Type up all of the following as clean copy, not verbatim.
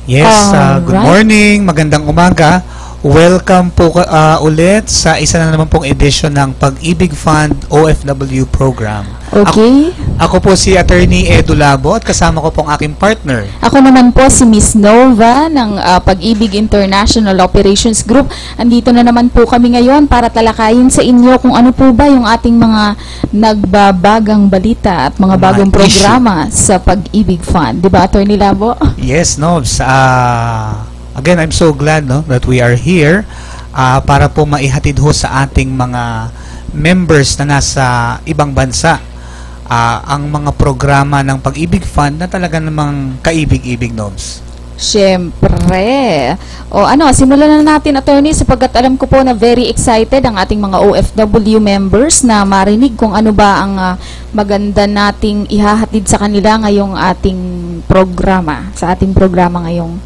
Yes, good morning, magandang umaga. Welcome po ulit sa isa na naman pong edition ng Pag-ibig Fund OFW program. Okay. Ako po si Attorney Edu Labo at kasama ko pong aking partner. Ako naman po si Miss Nova ng Pag-ibig International Operations Group. Andito na naman po kami ngayon para talakayin sa inyo kung ano po ba yung ating mga nagbabagang balita at mga bagong programa sa Pag-ibig Fund. Diba, Attorney Labo? Yes, Nobs. Again, I'm so glad that we are here para po maihatid ho sa ating mga members na nasa ibang bansa ang mga programa ng Pag-ibig Fund na talaga namang kaibig-ibig, Nobs. Siyempre. Simulan na natin, Attorney, sapagkat alam ko po na very excited ang ating mga OFW members na marinig kung ano ba ang maganda nating ihahatid sa kanila ngayong ating programa, sa ating programa ngayong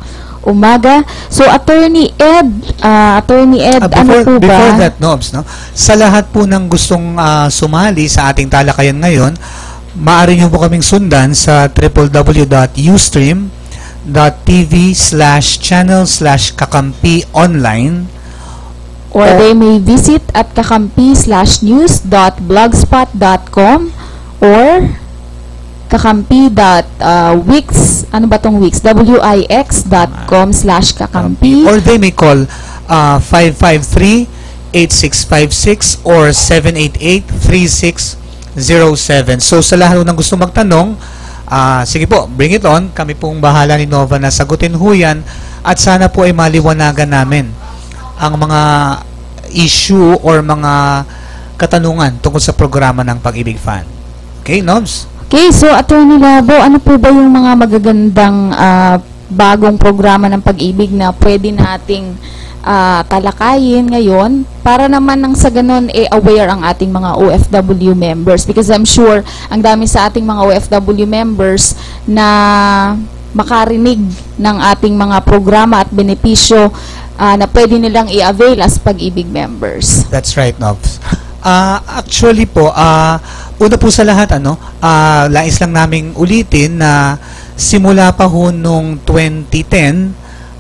umaga. So, Attorney Ed, ano po ba? Before that, Nobs, sa lahat po ng gustong sumali sa ating talakayan ngayon, maaari nyo po kaming sundan sa www.ustream.tv/channel/kakampi-online, or they may visit at kakampi/news.blogspot.com or kakampi.wix, ano ba tong Wix? wix.com/kakampi. Or they may call 553-8656 or 788-3607. So sa lahat ng gusto magtanong, sige po, bring it on. Kami pong bahala ni Nova na sagutin ho yan at sana po ay maliwanagan namin ang mga issue or mga katanungan tungkol sa programa ng Pag-ibig Fund. Okay, Nobs? Okay, so Attorney Labo, ano po ba yung mga magagandang bagong programa ng pag-ibig na pwede nating talakayin ngayon para naman nang sa ganun aware ang ating mga OFW members? Because I'm sure ang dami sa ating mga OFW members na makarinig ng ating mga programa at benepisyo na pwede nilang i-avail as pag-ibig members. That's right, Nobs. Actually po, una po sa lahat, lais lang naming ulitin na simula pa ho nung 2010,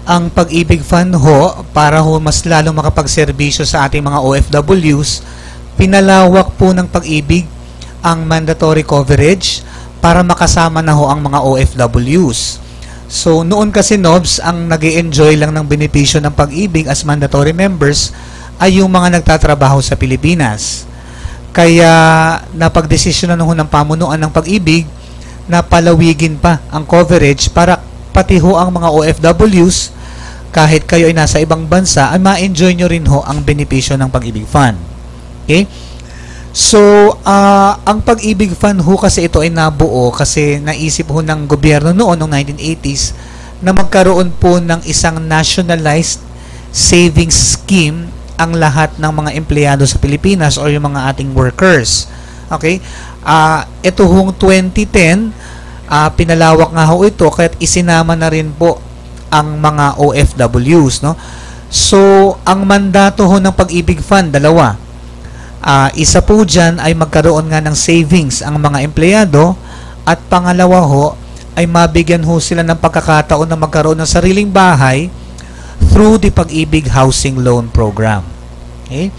ang Pag-ibig Fund ho, para ho mas lalong makapagserbisyo sa ating mga OFWs, pinalawak po ng Pag-ibig ang mandatory coverage para makasama na ho ang mga OFWs. So, noon kasi, Nobs, ang nag-i-enjoy lang ng benepisyo ng Pag-ibig as mandatory members ay yung mga nagtatrabaho sa Pilipinas. Kaya napagdesisyonan ho ng pamunuan ng Pag-ibig na palawigin pa ang coverage para pati ho ang mga OFWs, kahit kayo ay nasa ibang bansa, ay ma-enjoy nyo rin ho ang benepisyo ng Pag-ibig Fund. Okay? So, ang Pag-ibig Fund ho kasi ito ay nabuo kasi naisip ho ng gobyerno noon, noong 1980s, na magkaroon po ng isang nationalized savings scheme ang lahat ng mga empleyado sa Pilipinas o yung mga ating workers. Okay? Ito hong 2010, pinalawak nga ho ito kaya't isinama na rin po ang mga OFWs. No? So, ang mandato ho ng Pag-ibig Fund, dalawa. Isa po dyan ay magkaroon nga ng savings ang mga empleyado at pangalawa ho ay mabigyan ho sila ng pagkakataon na magkaroon ng sariling bahay through the Pag-ibig Housing Loan Program. Okay?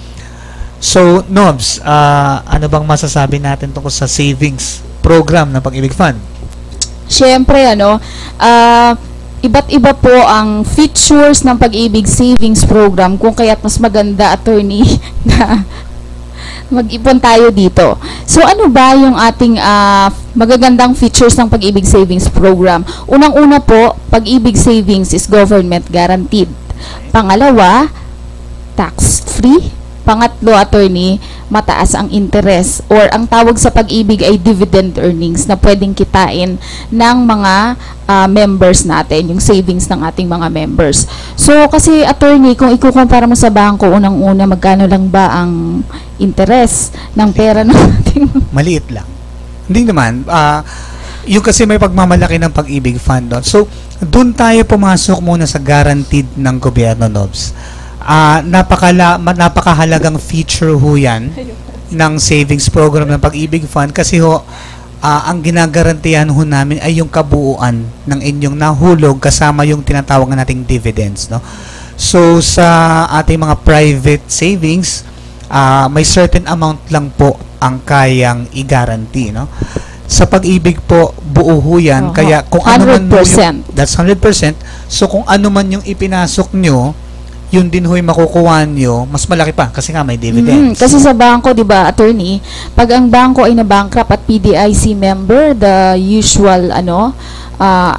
So, Nobs, ano bang masasabi natin tungkol sa savings program ng Pag-ibig Fund? Siyempre, iba't iba po ang features ng Pag-ibig Savings Program kung kaya't mas maganda, Attorney, na mag-ipon tayo dito. So, ano ba yung ating magagandang features ng Pag-ibig Savings Program? Unang-una po, Pag-ibig Savings is government guaranteed. Pangalawa, tax-free. Pangatlo, Attorney, mataas ang interest or ang tawag sa Pag-ibig ay dividend earnings na pwedeng kitain ng mga members natin, yung savings ng ating mga members. So, kasi, Attorney, kung ikukumpara mo sa bangko, unang-una, magkano lang ba ang interest ng pera natin? Maliit lang. Hindi naman. Yung kasi may pagmamalaki ng Pag-ibig Fund doon. So, doon tayo pumasok muna sa guaranteed ng gobyerno, Nobs. Napakahalagang feature ho yan ng savings program ng Pag-ibig Fund kasi ho, ang ginagarantiyan ho namin ay yung kabuuan ng inyong nahulog kasama yung tinatawag nating dividends, no? So sa ating mga private savings, may certain amount lang po ang kayang i-guarantee, no? Sa Pag-ibig po, buo ho yan. Kaya kung ano man mo 100%. that's 100%. So kung ano man yung ipinasok nyo, yun din ho'y makukuha nyo, mas malaki pa kasi nga may dividends. Kasi sa bangko, di ba, attorney, pag ang bangko ay na-bankrupt at PDIC member, the usual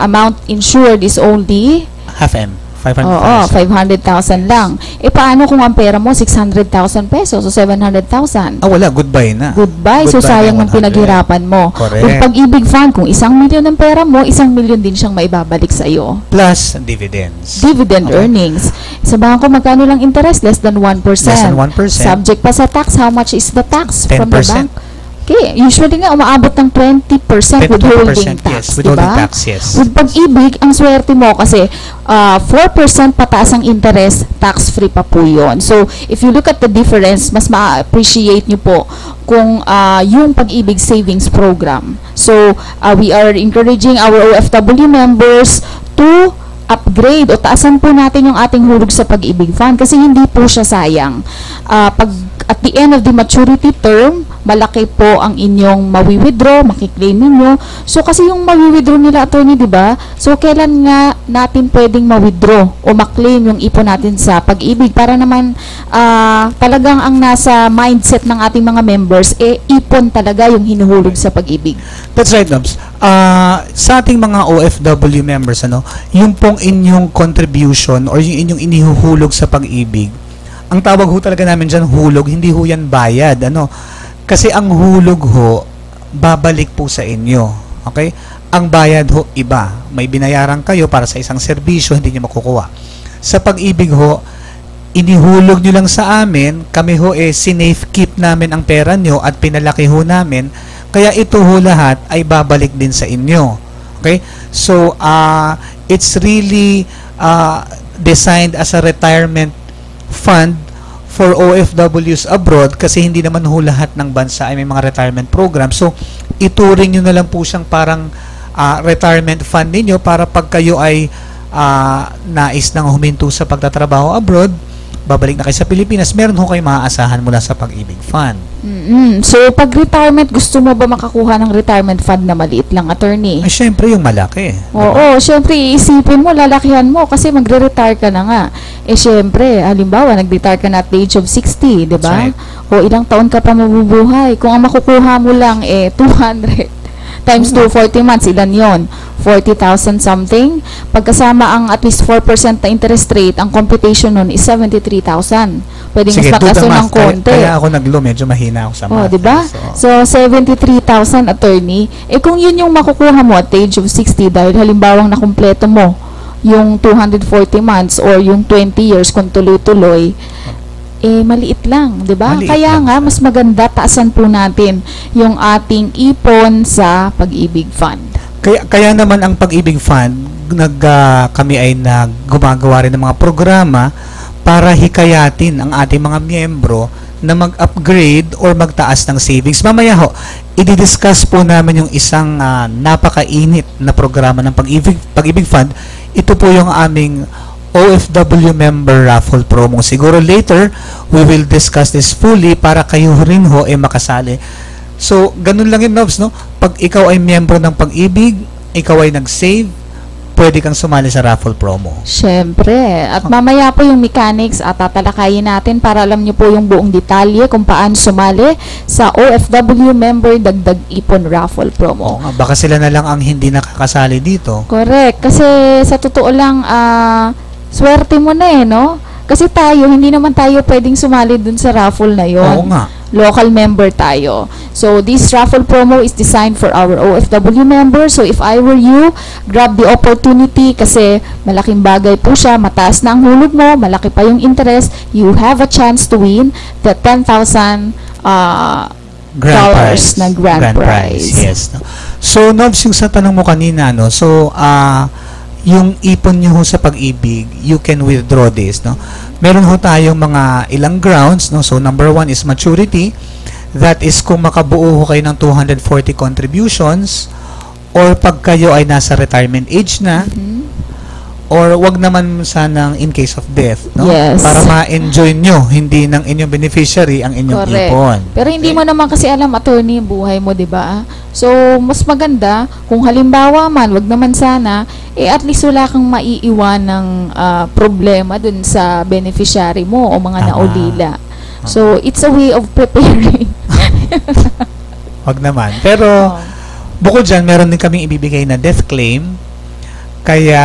amount insured is only Half M. 500,000 lang. Paano kung ang pera mo 600,000 pesos o 700,000? Wala, goodbye na. Goodbye. So, sayang ng pinaghirapan mo. Correct. Kung Pag-ibig Fund, kung 1 milyon ang pera mo, 1 milyon din siyang maibabalik sa iyo. Plus dividends. Dividend earnings. Sa bangko, magkano lang interest? Less than 1%. Less than 1%. Subject pa sa tax. How much is the tax from the 10%. bank? Okay, usually nga umaabot ng 20% withholding tax, yes, withholding diba? tax, yes. With Pag-ibig, ang swerte mo kasi 4% pataas ang interest, tax-free pa po yun. So, if you look at the difference, mas ma-appreciate nyo po kung yung Pag-ibig Savings Program. So, we are encouraging our OFW members to upgrade o taasan po natin yung ating hulog sa Pag-ibig Fund kasi hindi po siya sayang. Pag at the end of the maturity term, malaki po ang inyong mawi-withdraw, makiklaim ninyo. So, kasi yung mawi-withdraw nila, attorney, di ba? So, kailan nga natin pwedeng ma-withdraw o maklaim yung ipon natin sa Pag-ibig para naman talagang ang nasa mindset ng ating mga members, ipon talaga yung hinuhulog sa Pag-ibig. That's right, Nobs. Sa ating mga OFW members, yung pong inyong contribution or yung inyong inihuhulog sa Pag-ibig, ang tawag ho talaga namin dyan, hulog, hindi ho yan bayad. Kasi ang hulog ho, babalik po sa inyo. Okay? Ang bayad ho, iba. May binayaran kayo para sa isang serbisyo, hindi nyo makukuha. Sa Pag-ibig ho, inihulog nyo lang sa amin, kami ho sinafe keep namin ang pera nyo at pinalaki ho namin, kaya ito ho lahat ay babalik din sa inyo. Okay? So, it's really designed as a retirement fund for OFWs abroad kasi hindi naman ho lahat ng bansa ay may mga retirement program. So, ituring nyo na lang po siyang parang retirement fund ninyo para pag kayo ay nais nang huminto sa pagtatrabaho abroad, babalik na kayo sa Pilipinas, meron ho kayo maaasahan mula sa Pag-ibig Fund. So, pag retirement, gusto mo ba makakuha ng retirement fund na maliit lang, attorney? Ay, syempre yung malaki. Oo, syempre, iisipin mo, lalakihan mo kasi magre-retire ka na nga. Syempre, halimbawa, nag-retire ka na at the age of 60, di ba? Right. O ilang taon ka pa mabubuhay. Kung ang makukuha mo lang, 200 times 2, 40 months, ilan yon? 40,000 something. Pagkasama ang at least 4% na interest rate, ang computation nun is 73,000. Pwedeng mas mataso ng konti. Kaya ako naglo, medyo mahina ako sa math. Diba? So, 73,000, attorney. Kung yun yung makukuha mo at the age of 60, dahil halimbawang nakumpleto mo yung 240 months or yung 20 years kung tuloy-tuloy, maliit lang, 'di ba? Kaya lang, nga mas maganda taasan po natin yung ating ipon sa Pag-ibig Fund. Kaya naman ang Pag-ibig Fund, kami ay gumagawa rin ng mga programa para hikayatin ang ating mga miyembro na mag-upgrade or magtaas ng savings. Mamaya ho, i-discuss po namin yung isang napakainit na programa ng Pag-ibig Fund. Ito po yung aming OFW member raffle promo. Siguro later, we will discuss this fully para kayo rin ho makasali. So, ganun lang yun, Nobs, no? Pag ikaw ay miyembro ng Pag-ibig, ikaw ay nag-save, pwede kang sumali sa raffle promo. Siyempre. At mamaya po yung mechanics at tatalakayin natin para alam nyo po yung buong detalye kung paano sumali sa OFW member dagdag ipon raffle promo. Baka sila na lang ang hindi nakakasali dito. Correct. Kasi sa totoo lang, swerte mo na no? Kasi tayo, hindi naman tayo pwedeng sumali dun sa raffle na yon. Oo nga. Local member tayo. So, this raffle promo is designed for our OFW members. So, if I were you, grab the opportunity kasi malaking bagay po siya. Mataas na ang hulog mo, malaki pa yung interest. You have a chance to win the 10,000 dollars na grand prize. Yes. So, Nobs, yung sa tanong mo kanina, so, yung ipon nyo sa Pag-ibig, you can withdraw this, Meron ho tayong mga ilang grounds, So, number 1 is maturity. That is kung makabuo ho kayo ng 240 contributions, or pag kayo ay nasa retirement age na, or wag naman sanang in case of death, no? Yes. Para ma-enjoy nyo, hindi ng inyong beneficiary ang inyong Correct. ipon. Pero hindi mo naman kasi alam, attorney, buhay mo, 'di ba? So, mas maganda kung halimbawa man, wag naman sana, at least wala kang maiiwan ng problema dun sa beneficiary mo o mga naulila. So, it's a way of preparing. Wag naman. Pero bukod dyan, meron din kaming ibibigay na death claim. Kaya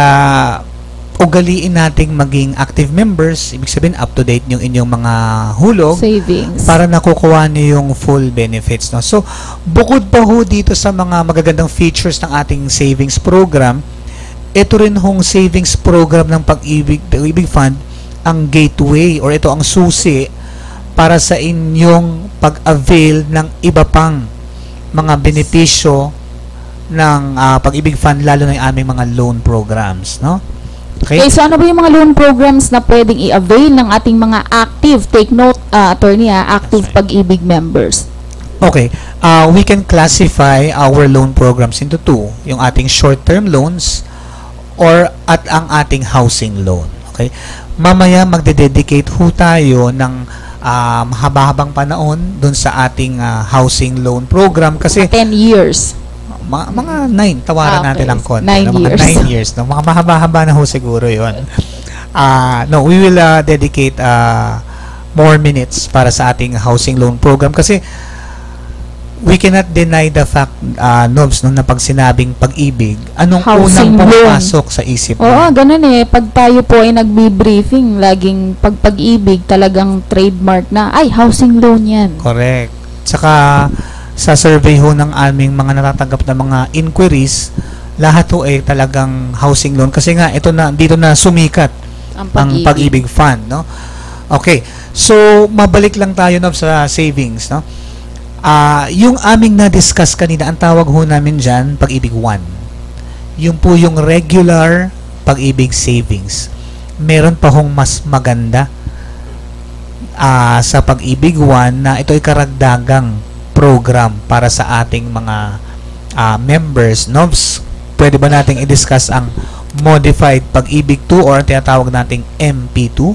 ugaliin nating maging active members, ibig sabihin up to date yung inyong mga hulog Savings. para nakukuha niyo yung full benefits, no. So bukod pa ho dito sa mga magagandang features ng ating savings program, ito rin hong savings program ng Pag-ibig Fund ang gateway, or ito ang susi para sa inyong pag-avail ng iba pang mga benepisyo ng Pag-ibig Fund, lalo na yung aming mga loan programs, no? Okay? So ano ba yung mga loan programs na pwedeng i-avail ng ating mga active, take note, attorney, active Pag-ibig members? Okay. We can classify our loan programs into two. Yung ating short-term loans at ang ating housing loan. Okay? Mamaya magde-dedicate ho tayo ng mahaba-habang panahon dun sa ating housing loan program kasi 10 years. mga 9, tawaran natin ang konti. 9 Mga years. 9 years. No? Mga mahaba-haba na ho siguro yun. No, we will dedicate more minutes para sa ating housing loan program kasi we cannot deny the fact, Nobs, no, na pag sinabing pag-ibig, anong Housing unang loan. pumapasok sa isip mo? Oo, ganun eh. Pag tayo po ay nagbi-briefing, laging pag-ibig talagang trademark na, ay, housing loan yan. Correct. Tsaka sa survey ho ng aming mga natatanggap na mga inquiries, lahat ho ay talagang housing loan kasi nga dito na sumikat ang Pag-ibig Fund, no? Okay. So mabalik lang tayo sa savings, no? Yung aming na-discuss kanina, ang tawag ho namin diyan Pag-ibig 1. Yung po yung regular Pag-ibig savings. Meron pa hong mas maganda sa Pag-ibig 1 na ito ay karagdagang program para sa ating mga members. Nobs, pwede ba nating i-discuss ang Modified Pag-ibig 2 or tinatawag nating MP2?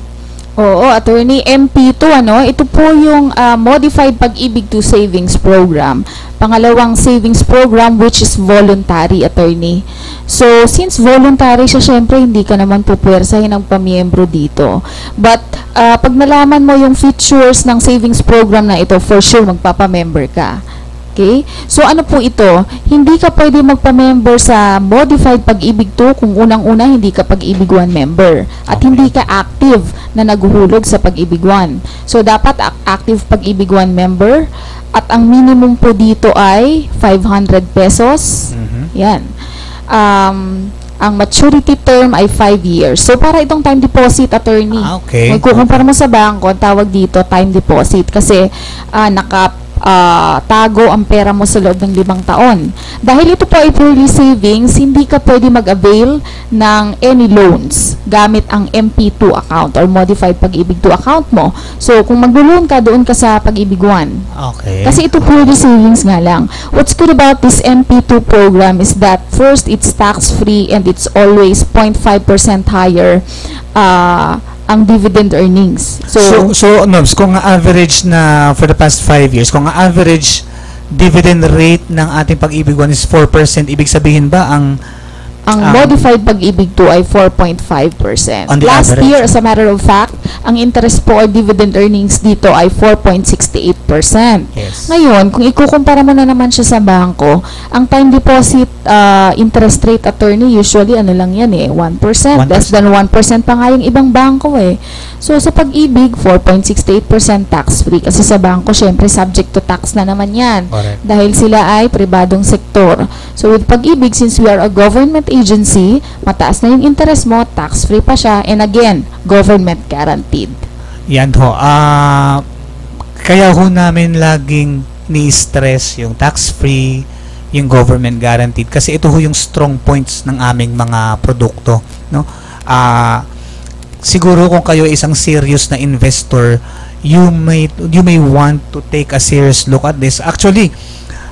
Oo, attorney, MP2, ito po yung Modified Pag-ibig 2 Savings Program. Pangalawang savings program which is voluntary, attorney. So, since voluntary siya, syempre hindi ka naman pupwersahin ng pamiyembro dito. But, pag nalaman mo yung features ng savings program na ito, for sure magpapamember ka. Okay? So, ano po ito? Hindi ka pwede magpa-member sa Modified Pag-ibig 2 kung unang-una hindi ka Pag-ibig 1 member. At hindi ka active na naguhulog sa Pag-ibig 1. So, dapat active Pag-ibig 1 member. At ang minimum po dito ay 500 pesos. Yan. Ang maturity term ay 5 years. So, para itong time deposit, attorney. Okay. Magkukumpara mo sa bangko, tawag dito time deposit kasi tago ang pera mo sa loob ng 5 taon. Dahil ito po ay purely savings, hindi ka pwede mag-avail ng any loans gamit ang MP2 account or Modified Pag-ibig 2 account mo. So, kung mag-loan ka, doon ka sa Pag-ibig 1. Okay. Kasi ito purely savings nga lang. What's good about this MP2 program is that first, it's tax-free and it's always 0.5% higher ang dividend earnings. So Nobs, kung average na for the past 5 years, kung average dividend rate ng ating Pag-ibig 1 is 4%, ibig sabihin ba ang Modified Pag-ibig 2 ay 4.5%. Last average, year, as a matter of fact, ang interest po or dividend earnings dito ay 4.68%. Yes. Ngayon, kung ikukumpara mo na naman siya sa bangko, ang time deposit interest rate, attorney, usually ano lang yan 1%. 1%. Less than 1% pa nga yung ibang bangko So, sa Pag-ibig, 4.68% tax-free. Kasi sa bangko, syempre, subject to tax na naman yan. Correct. Dahil sila ay pribadong sektor. So, with Pag-ibig, since we are a government agency, mataas na yung interest mo, tax-free pa siya, and again, government guaranteed. Yan ho. Kaya ho namin laging ni-stress yung tax-free, yung government guaranteed, kasi ito ho yung strong points ng aming mga produkto, no? Siguro kung kayo isang serious na investor, you may want to take a serious look at this. Actually,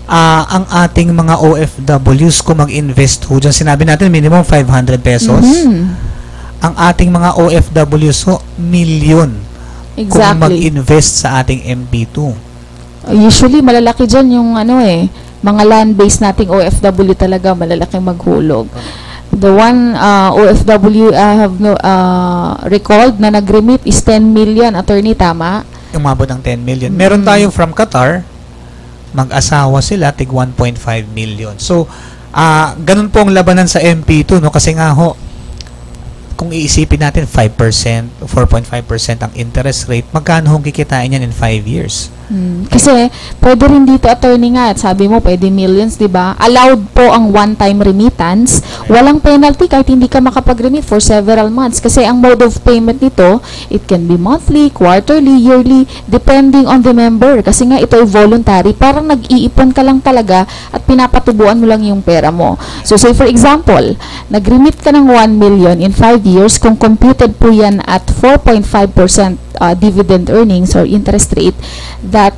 ang ating mga OFWs kung mag-invest ho dyan, sinabi natin minimum 500 pesos. Ang ating mga OFWs ho, milyon kung Exactly. mag-invest sa ating MP2. Usually, malalaki dyan yung mga land-based nating OFW talaga, malalaking maghulog. The one OFW I have recalled na nag-remit is 10 million, attorney, tama? Umabot ng 10 million. Meron tayong from Qatar, mag-asawa sila, tig 1.5 million. So, ganun po ang labanan sa MP2, no? Kasi nga ho, kung iisipin natin 5%, 4.5% ang interest rate, magkano hong kikitain yan in 5 years? Kasi pwede rin dito, attorney, nga, sabi mo pwede millions, di ba? Allowed po ang one-time remittance. Walang penalty kahit hindi ka makapag-remit for several months. Kasi ang mode of payment nito, it can be monthly, quarterly, yearly, depending on the member. Kasi nga ito ay voluntary. Parang nag-iipon ka lang talaga at pinapatubuan mo lang yung pera mo. So say for example, nag-remit ka ng 1 million in 5 years, kung computed po yan at 4.5% dividend earnings or interest rate, that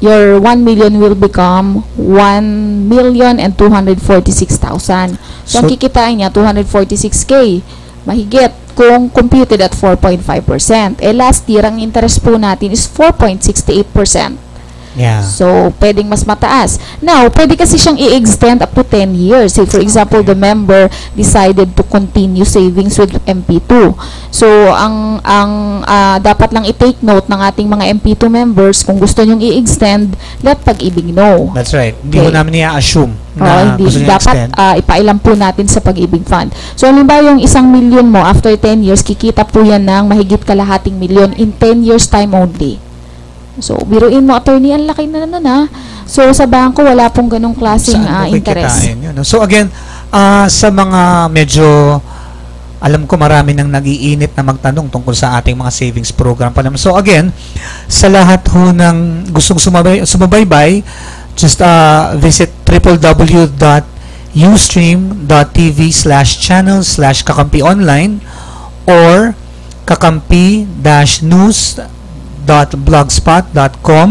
your 1 million will become 1,246,000. So, ang kikitain niya, 246K. Mahigit kung computed at 4.5%. Last year, ang interest po natin is 4.68%. Yeah. So, pwedeng mas mataas. Now, pwede kasi siyang i-extend up to 10 years. Say, for example, the member decided to continue savings with MP2. So, ang dapat lang i-take note ng ating mga MP2 members, kung gusto nyong i-extend, let Pag-ibig know. That's right. Hindi Okay. mo namin i-assume na Hindi. gusto niya Dapat extend. ipailam po natin sa Pag-ibig Fund. So, halimbawa yung 1 million mo, after 10 years, kikita po yan ng mahigit kalahating milyon in 10 years time only. So, biruin mo, attorney, ang laki na nun, ha? So, sa bangko, wala pong ganong klaseng Saan mo interest. kikitain yun, no? So again, sa mga medyo, alam ko marami nang nag-iinit na magtanong tungkol sa ating mga savings program pa naman. So again, sa lahat ho ng gustong sumabaybay, just visit www.ustream.tv/channel/kakampi-online or kakampi-news.blogspot.com,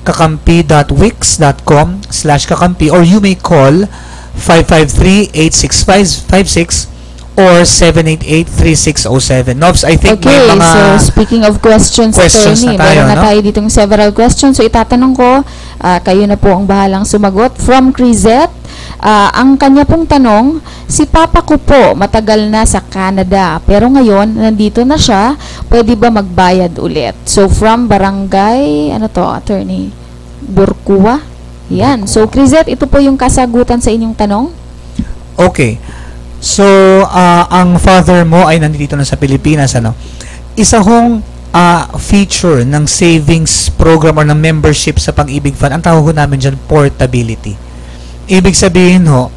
kakampi.wix.com/kakampi, or you may call 553-86556 or 788-3607. Nobs, I think Okay, may mga so speaking of questions, questions attorney, na tayo, meron na no? tayo ditong several questions. So, itatanong ko, kayo na po ang bahalang sumagot. From Crisette, ang kanya pong tanong, si papa ko po matagal na sa Canada, pero ngayon, nandito na siya, pwede ba magbayad ulit? So, from Barangay, attorney? Burkua? Yan. So, Crisette, ito po yung kasagutan sa inyong tanong? Okay. So, ang father mo ay nandito na sa Pilipinas, ano? Isa hong feature ng savings program or ng membership sa Pag-ibig Fund, ang tawag ko namin dyan, portability. Ibig sabihin ho,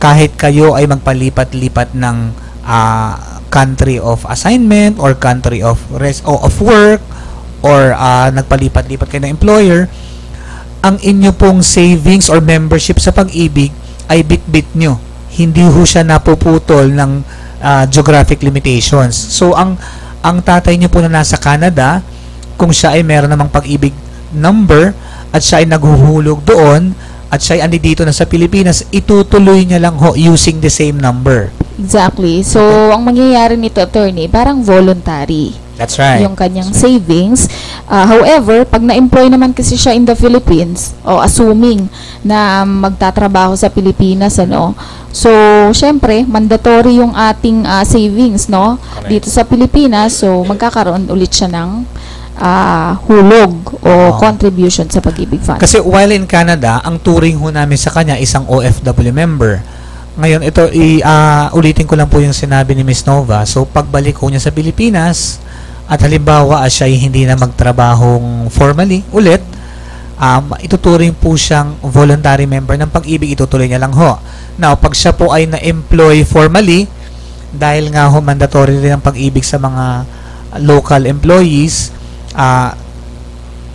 kahit kayo ay magpalipat-lipat ng country of assignment or country of work or nagpalipat-lipat kayo ng employer, ang inyo pong savings or membership sa Pag-ibig ay bit-bit nyo. Hindi ho siya napuputol ng geographic limitations. So, ang tatay nyo po na nasa Canada, kung siya ay meron namang Pag-ibig number at siya ay naghuhulog doon at siya ay andi dito na sa Pilipinas, itutuloy niya lang ho using the same number. Exactly. So, ang mangyayari nito, attorney, parang voluntary. That's right. Yung kanyang savings. However, pag na-employ naman kasi siya in the Philippines, o assuming na magtatrabaho sa Pilipinas, so, syempre, mandatory yung ating savings, dito sa Pilipinas. So, magkakaroon ulit siya ng hulog o contribution sa Pag-ibig Fund. Kasi while in Canada, ang turing ho namin sa kanya isang OFW member. Ngayon, ito, ulitin ko lang po yung sinabi ni Ms. Nova. So, pagbalik ko niya sa Pilipinas, at halimbawa siya ay hindi na magtrabahong formally ulit, ituturing po siyang voluntary member ng Pag-ibig, itutuloy niya lang ho. Now, pag siya po ay na-employ formally, dahil nga ho mandatory rin ang Pag-ibig sa mga local employees,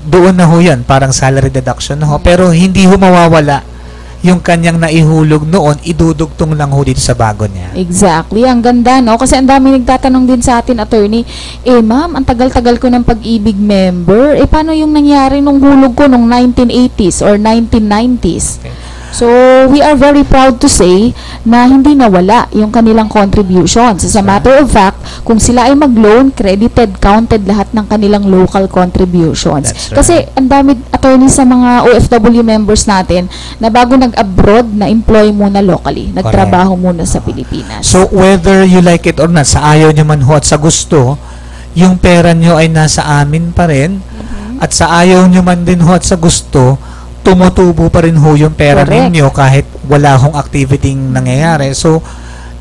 doon na ho yan, parang salary deduction na ho, pero hindi ho mawawala yung kanyang naihulog noon, idudugtong lang ho dito sa bago niya. Exactly. Ang ganda, no? Kasi ang dami nagtatanong din sa atin, attorney, ma'am, ang tagal-tagal ko ng Pag-ibig member. Paano yung nangyari nung hulog ko nung 1980s or 1990s? Okay. So, we are very proud to say na hindi nawala yung kanilang contributions. As a matter of fact, kung sila ay mag-loan, credited, counted lahat ng kanilang local contributions. That's right. Kasi ang dami, attorney, sa mga OFW members natin na bago nag-abroad, na-employ muna locally. Nagtrabaho muna sa Pilipinas. So, whether you like it or not, sa ayaw nyo man ho at sa gusto, yung pera nyo ay nasa amin pa rin. At sa ayaw nyo man din ho at sa gusto, tumutubo pa rin ho yung pera Correct. ninyo kahit wala hong activity nangyayari. So,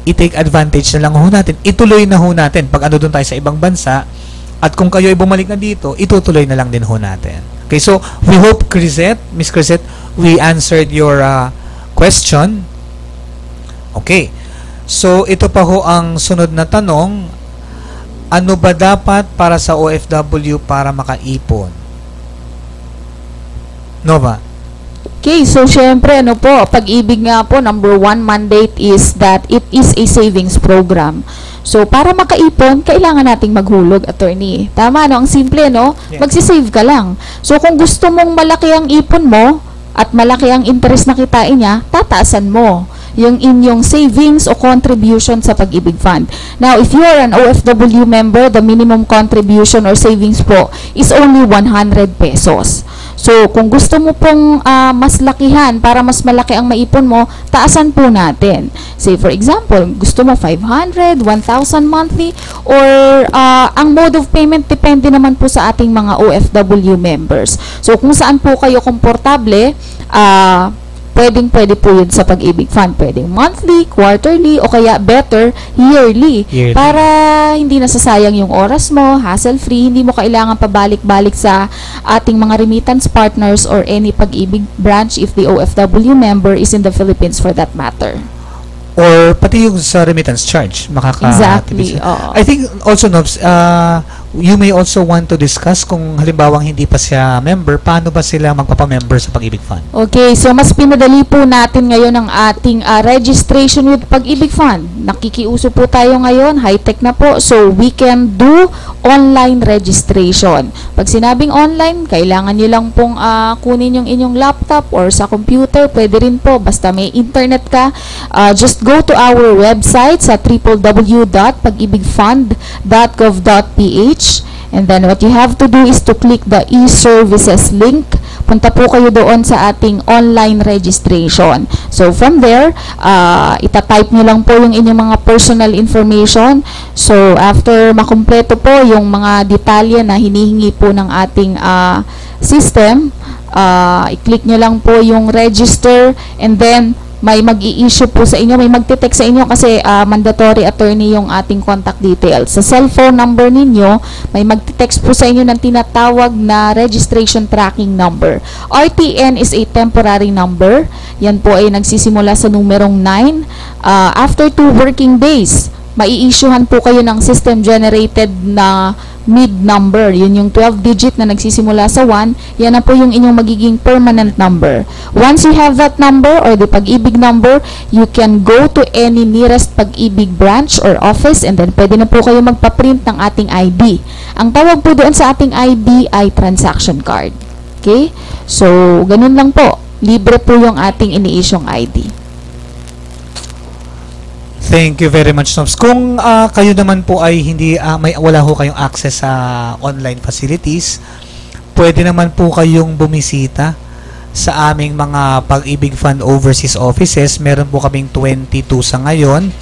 i-take advantage na lang ho natin. Ituloy na ho natin pag ano doon tayo sa ibang bansa. At kung kayo ay bumalik na dito, itutuloy na lang din ho natin. Okay, so we hope, Miss Crisette, we answered your question. Okay. So, ito pa ho ang sunod na tanong. Ano ba dapat para sa OFW para makaipon? Nova? Okay, so syempre, Pag-ibig nga po, number one mandate is that it is a savings program. So, para makaipon, kailangan nating maghulog, attorney. Tama, no? Ang simple, no? Yeah. Magsisave ka lang. So, kung gusto mong malaki ang ipon mo at malaki ang interest na kitain niya, tataasan mo yung inyong savings o contribution sa Pag-ibig Fund. Now, if you are an OFW member, the minimum contribution or savings po is only 100 pesos. So, kung gusto mo pong mas lakihan para mas malaki ang maipon mo, taasan po natin. Say, for example, gusto mo 500, 1,000 monthly, or ang mode of payment depende naman po sa ating mga OFW members. So, kung saan po kayo komportable, pwede po yun sa Pag-ibig Fund. Pwedeng monthly, quarterly, o kaya better, yearly. Para hindi nasasayang yung oras mo, hassle-free, hindi mo kailangan pabalik-balik sa ating mga remittance partners or any Pag-ibig branch if the OFW member is in the Philippines for that matter. Or pati yung sa remittance charge, Exactly. Oo. I think also, Nobs, you may also want to discuss kung halimbawang hindi pa siya member, paano ba sila magpapamember sa Pag-ibig Fund? Okay, so mas pinadali po natin ngayon ang ating registration with Pag-ibig Fund. Nakikiuso po tayo ngayon, high-tech na po, so we can do online registration. Pag sinabing online, kailangan nyo lang pong kunin yung inyong laptop or sa computer, pwede rin po, basta may internet ka. Just go to our website sa www.pagibigfund.gov.ph, and then what you have to do is to click the e-services link. Punta po kayo doon sa ating online registration. So, from there, itatype nyo lang po yung inyong mga personal information. So, after makumpleto po yung mga detalye na hinihingi po ng ating system, i-click nyo lang po yung register, and then may mag-i-issue po sa inyo, may magte-text sa inyo kasi mandatory, attorney, yung ating contact details. Sa cellphone number ninyo, may magte-text po sa inyo ng tinatawag na registration tracking number. RTN is a temporary number. Yan po ay nagsisimula sa numerong 9. After 2 working days, mai-issuehan po kayo ng system-generated na mid number. Yun yung 12-digit na nagsisimula sa 1. Yan na po yung inyong magiging permanent number. Once you have that number or the Pag-ibig number, you can go to any nearest Pag-ibig branch or office, and then pwede na po kayo magpa-print ng ating ID. Ang tawag po doon sa ating ID ay transaction card. Okay? So, ganun lang po. Libre po yung ating ini-issue'ng ID. Thank you very much, Nobs. Kung kayo naman po ay hindi wala ho kayong access sa online facilities, pwede naman po kayong bumisita sa aming mga Pag-ibig Fund overseas offices. Meron po kaming 22 sa ngayon.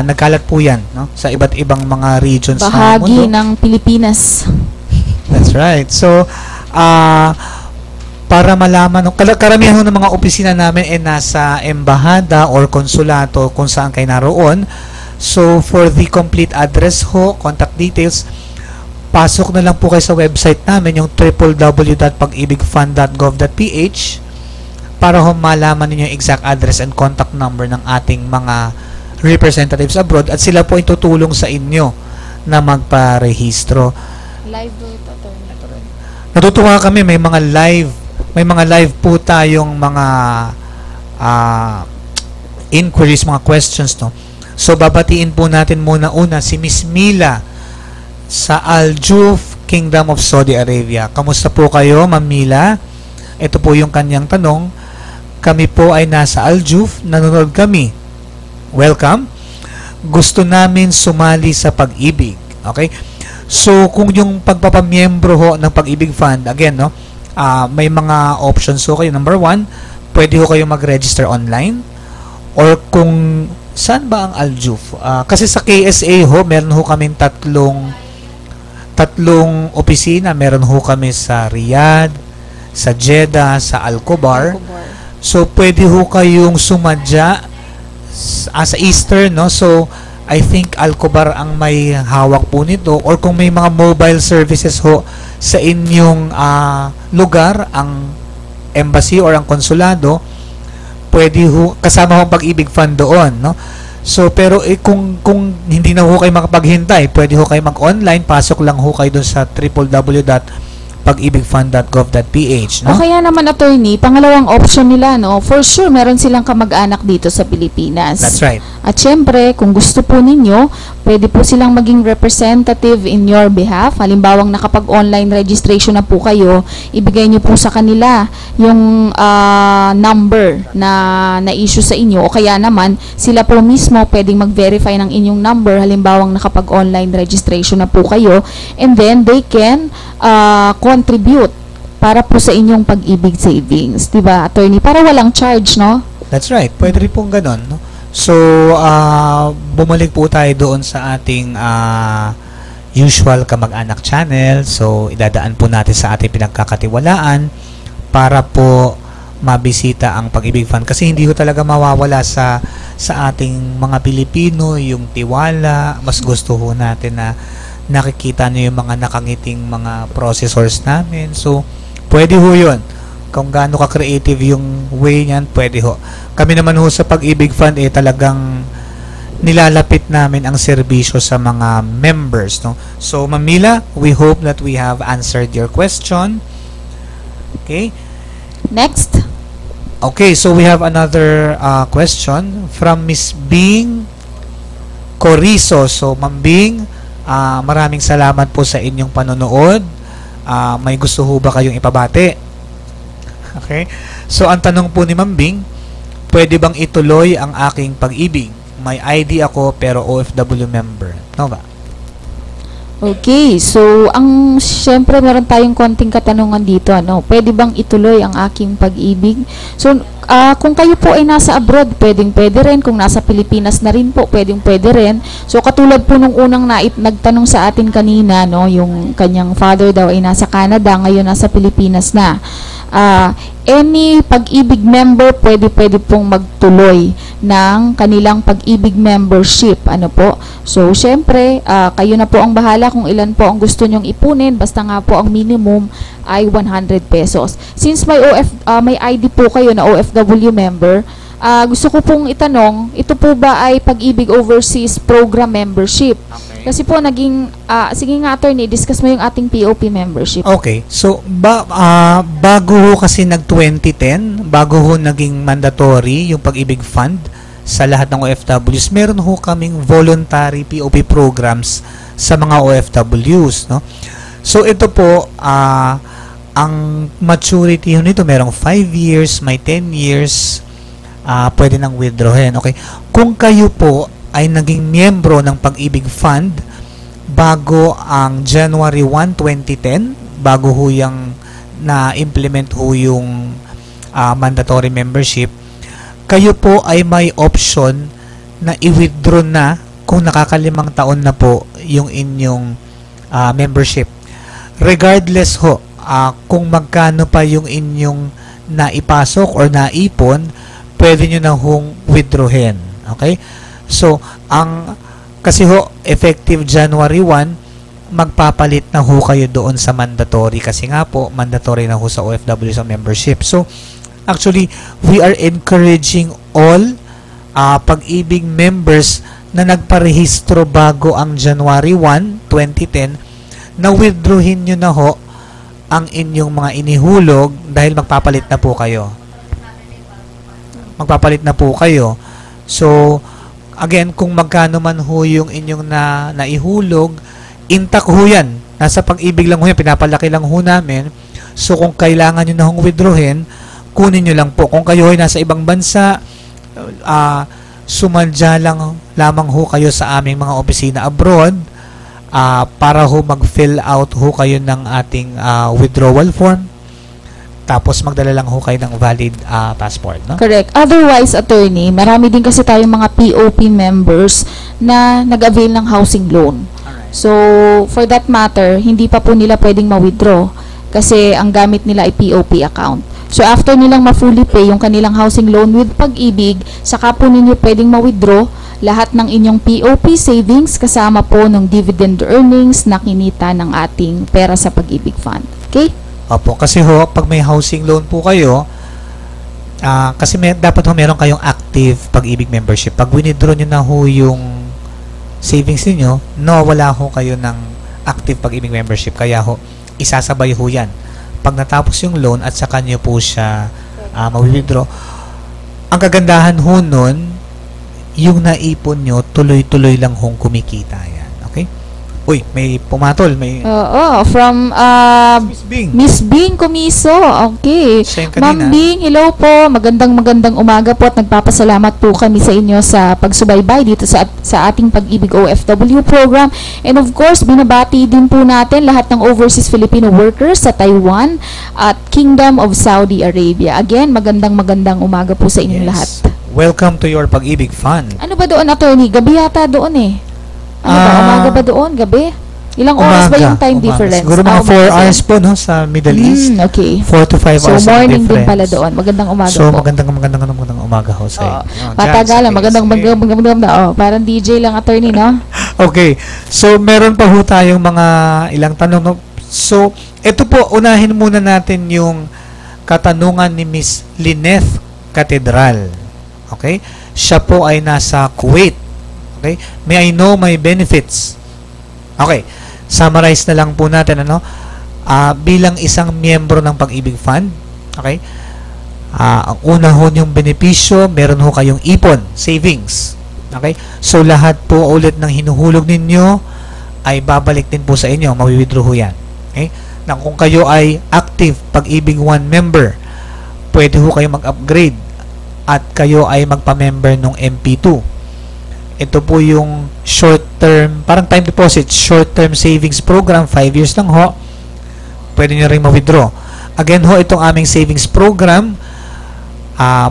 Nagkalat po yan, no, sa iba't ibang mga regions sa mundo. Bahagi ng Pilipinas. That's right. So, para malaman, karamihan ng mga opisina namin ay nasa embahada or konsulato kung saan kayo naroon. So, for the complete address ho, contact details, pasok na lang po kayo sa website namin, yung www.pagibigfund.gov.ph, para ho malaman ninyo yung exact address and contact number ng ating mga representatives abroad, at sila po ay tutulong sa inyo na magparehistro. Live do ito, attorney. Natutuwa kami, may mga live po tayong mga inquiries, mga questions, no? So, babatiin po natin muna si Miss Mila sa Al Juf, Kingdom of Saudi Arabia. Kamusta po kayo, Ma'am Mila? Ito po yung kanyang tanong. Kami po ay nasa Al Juf, nanonood kami. Welcome. Gusto namin sumali sa Pag-ibig. Okay? So, kung yung pagpapamiyembro ho ng Pag-ibig Fund, again, no, may mga options ho kayo. Number 1, pwede ho kayo mag-register online. Or kung saan ba ang Al Juf? Kasi sa KSA ho, meron ho kaming tatlong opisina. Meron ho kami sa Riyadh, sa Jeddah, sa Al Khobar. So, pwede ho kayong sumadya sa Eastern, no? So, I think Al Khobar ang may hawak po nito. Or kung may mga mobile services ho sa inyong lugar, ang embassy or ang konsulado, pwede ho, kasama ho ang Pag-ibig Fund doon, no? So, pero kung hindi na ho kayo makapaghintay, pwede ho kayo mag-online, pasok lang ho kayo doon sa www.pagibigfund.gov.ph, no? O kaya naman, attorney, pangalawang option nila, no? For sure, meron silang kamag-anak dito sa Pilipinas. That's right. At syempre, kung gusto po ninyo, pwede po silang maging representative in your behalf. Halimbawang nakapag-online registration na po kayo, ibigay nyo po sa kanila yung number na na-issue sa inyo. O kaya naman, sila po mismo pwedeng mag-verify ng inyong number. Halimbawang nakapag-online registration na po kayo. And then, they can contribute para po sa inyong Pag-ibig savings. Diba, attorney? Para walang charge, no? That's right. Pwede rin pong ganon, no? So, bumalik po tayo doon sa ating usual kamag-anak channel. So, idadaan po natin sa ating pinagkakatiwalaan para po mabisita ang Pag-ibig Fund. Kasi hindi ko talaga mawawala sa ating mga Pilipino yung tiwala. Mas gusto ho natin na nakikita nyo yung mga nakangiting mga processors namin. So, pwede ho yun. Kung gaano ka-creative yung way niyan, pwede ho. Kami naman ho sa Pag-ibig Fund, talagang nilalapit namin ang serbisyo sa mga members, no? So, Ma'am Mila, we hope that we have answered your question. Okay? Next. Okay, so we have another question from Miss Bing Corizo. So, Ma'am Bing, maraming salamat po sa inyong panonood. May gusto ho ba kayong ipabati? Okay? So, ang tanong po ni Ma'am Bing, pwede bang ituloy ang aking pag-ibig? May ID ako pero OFW member. No ba? Okay, so syempre meron tayong konting katanungan dito, ano? Pwede bang ituloy ang aking pag-ibig? So, kung kayo po ay nasa abroad, pwede rin. Kung nasa Pilipinas na rin po, pwede rin. So, katulad po nung unang nagtanong sa atin kanina, no, yung kanyang father daw ay nasa Canada, ngayon nasa Pilipinas na. Any Pag-ibig member pwede pong magtuloy ng kanilang Pag-ibig membership, ano po. So, syempre, kayo na po ang bahala kung ilan po ang gusto nyong ipunin, basta nga po ang minimum ay 100 pesos. Since may ID po kayo na OFW member, gusto ko pong itanong, ito po ba ay Pag-ibig Overseas Program membership? Okay. Kasi po naging, sige nga attorney, discuss mo yung ating POP membership. Okay. So, bago ho kasi nag-2010, bago ho naging mandatory yung Pag-ibig Fund sa lahat ng OFWs, meron ho kaming voluntary POP programs sa mga OFWs, no? So, ito po, ang maturity nito, merong 5 years, may 10 years, pwede nang withdrawin. Okay? Kung kayo po ay naging miyembro ng Pag-ibig Fund bago ang January 1, 2010, bago ho yung na-implement ho yung mandatory membership, kayo po ay may option na i-withdraw na kung nakakalimang taon na po yung inyong membership. Regardless ho, kung magkano pa yung inyong naipasok or naipon, pwede nyo na hong withdrawin. Okay? So, kasi ho, effective January 1, magpapalit na ho kayo doon sa mandatory. Kasi nga po, mandatory na ho sa OFW sa membership. So, actually, we are encouraging all Pag-ibig members na nagparehistro bago ang January 1, 2010, na withdrawin nyo na ho ang inyong mga inihulog dahil magpapalit na po kayo. magpapalit na po kayo. So, again, kung magkano man ho yung inyong naihulog, intact ho yan. Nasa Pag-ibig lang ho yan, pinapalaki lang ho namin. So, kung kailangan nyo na hong withdrawin, kunin nyo lang po. Kung kayo ay nasa ibang bansa, sumadya lang lamang ho kayo sa aming mga opisina abroad para ho mag-fill out ho kayo ng ating withdrawal form. Tapos magdala lang ho kayo ng valid passport, no? Correct. Otherwise, attorney, marami din kasi tayong mga POP members na nag-avail ng housing loan. Alright. So, for that matter, hindi pa po nila pwedeng ma-withdraw kasi ang gamit nila ay POP account. So, after nilang ma-fully pay yung kanilang housing loan with Pag-ibig, saka po ninyo pwedeng ma-withdraw lahat ng inyong POP savings kasama po ng dividend earnings na kinita ng ating pera sa Pag-ibig Fund. Okay? Opo, kasi ho, pag may housing loan po kayo, kasi dapat ho meron kayong active Pag-ibig membership. Pag withdraw nyo na ho yung savings niyo, wala ho kayo ng active Pag-ibig membership. Kaya ho, isasabay ho yan. Pag natapos yung loan at saka nyo po siya ma-withdraw, ang kagandahan ho nun, yung naipon nyo, tuloy-tuloy lang hong kumikita yan. Okay? Uy, may pumatol. May from Miss Bing. Miss Bing Comiso. Okay. Siya yung kanina. Ma'am Bing, hello po. Magandang umaga po at nagpapasalamat po kami sa inyo sa pagsubaybay dito sa ating Pag-ibig OFW program. And of course, binabati din po natin lahat ng overseas Filipino workers sa Taiwan at Kingdom of Saudi Arabia. Again, magandang umaga po sa inyong lahat. Welcome to your Pag-ibig Fund. Ano ba doon, attorney? Gabi yata doon eh. Ano ba? Umaga ba doon? Gabi? Ilang oras ba yung time difference? Siguro mga 4 hours po, no, sa Middle East. Okay. 4 to 5 hours. So, morning din pala doon. Magandang umaga po. So, magandang umaga ho sa inyo. Patagalan. Magandang. Parang DJ lang, attorney, no? Okay. So, meron pa ho tayong mga ilang tanong. No? So, ito po, unahin muna natin yung katanungan ni Miss Lineth Catedral. Okay? Siya po ay nasa Kuwait. Okay? May I know my benefits? Okay. Summarize na lang po natin, ano? Bilang isang miyembro ng Pag-ibig Fund, okay? Ang una ho yung benepisyo, meron ho kayong ipon, savings. Okay? So, lahat po ulit ng hinuhulog ninyo ay babalik din po sa inyo. Mawi-withdraw ho yan. Okay? Na kung kayo ay active Pag-ibig One member, pwede ho kayo mag-upgrade at kayo ay magpa-member ng MP2. Ito po yung short-term, parang time deposit, short-term savings program, 5 years lang ho. Pwede nyo rin ma-withdraw. Again ho, itong aming savings program,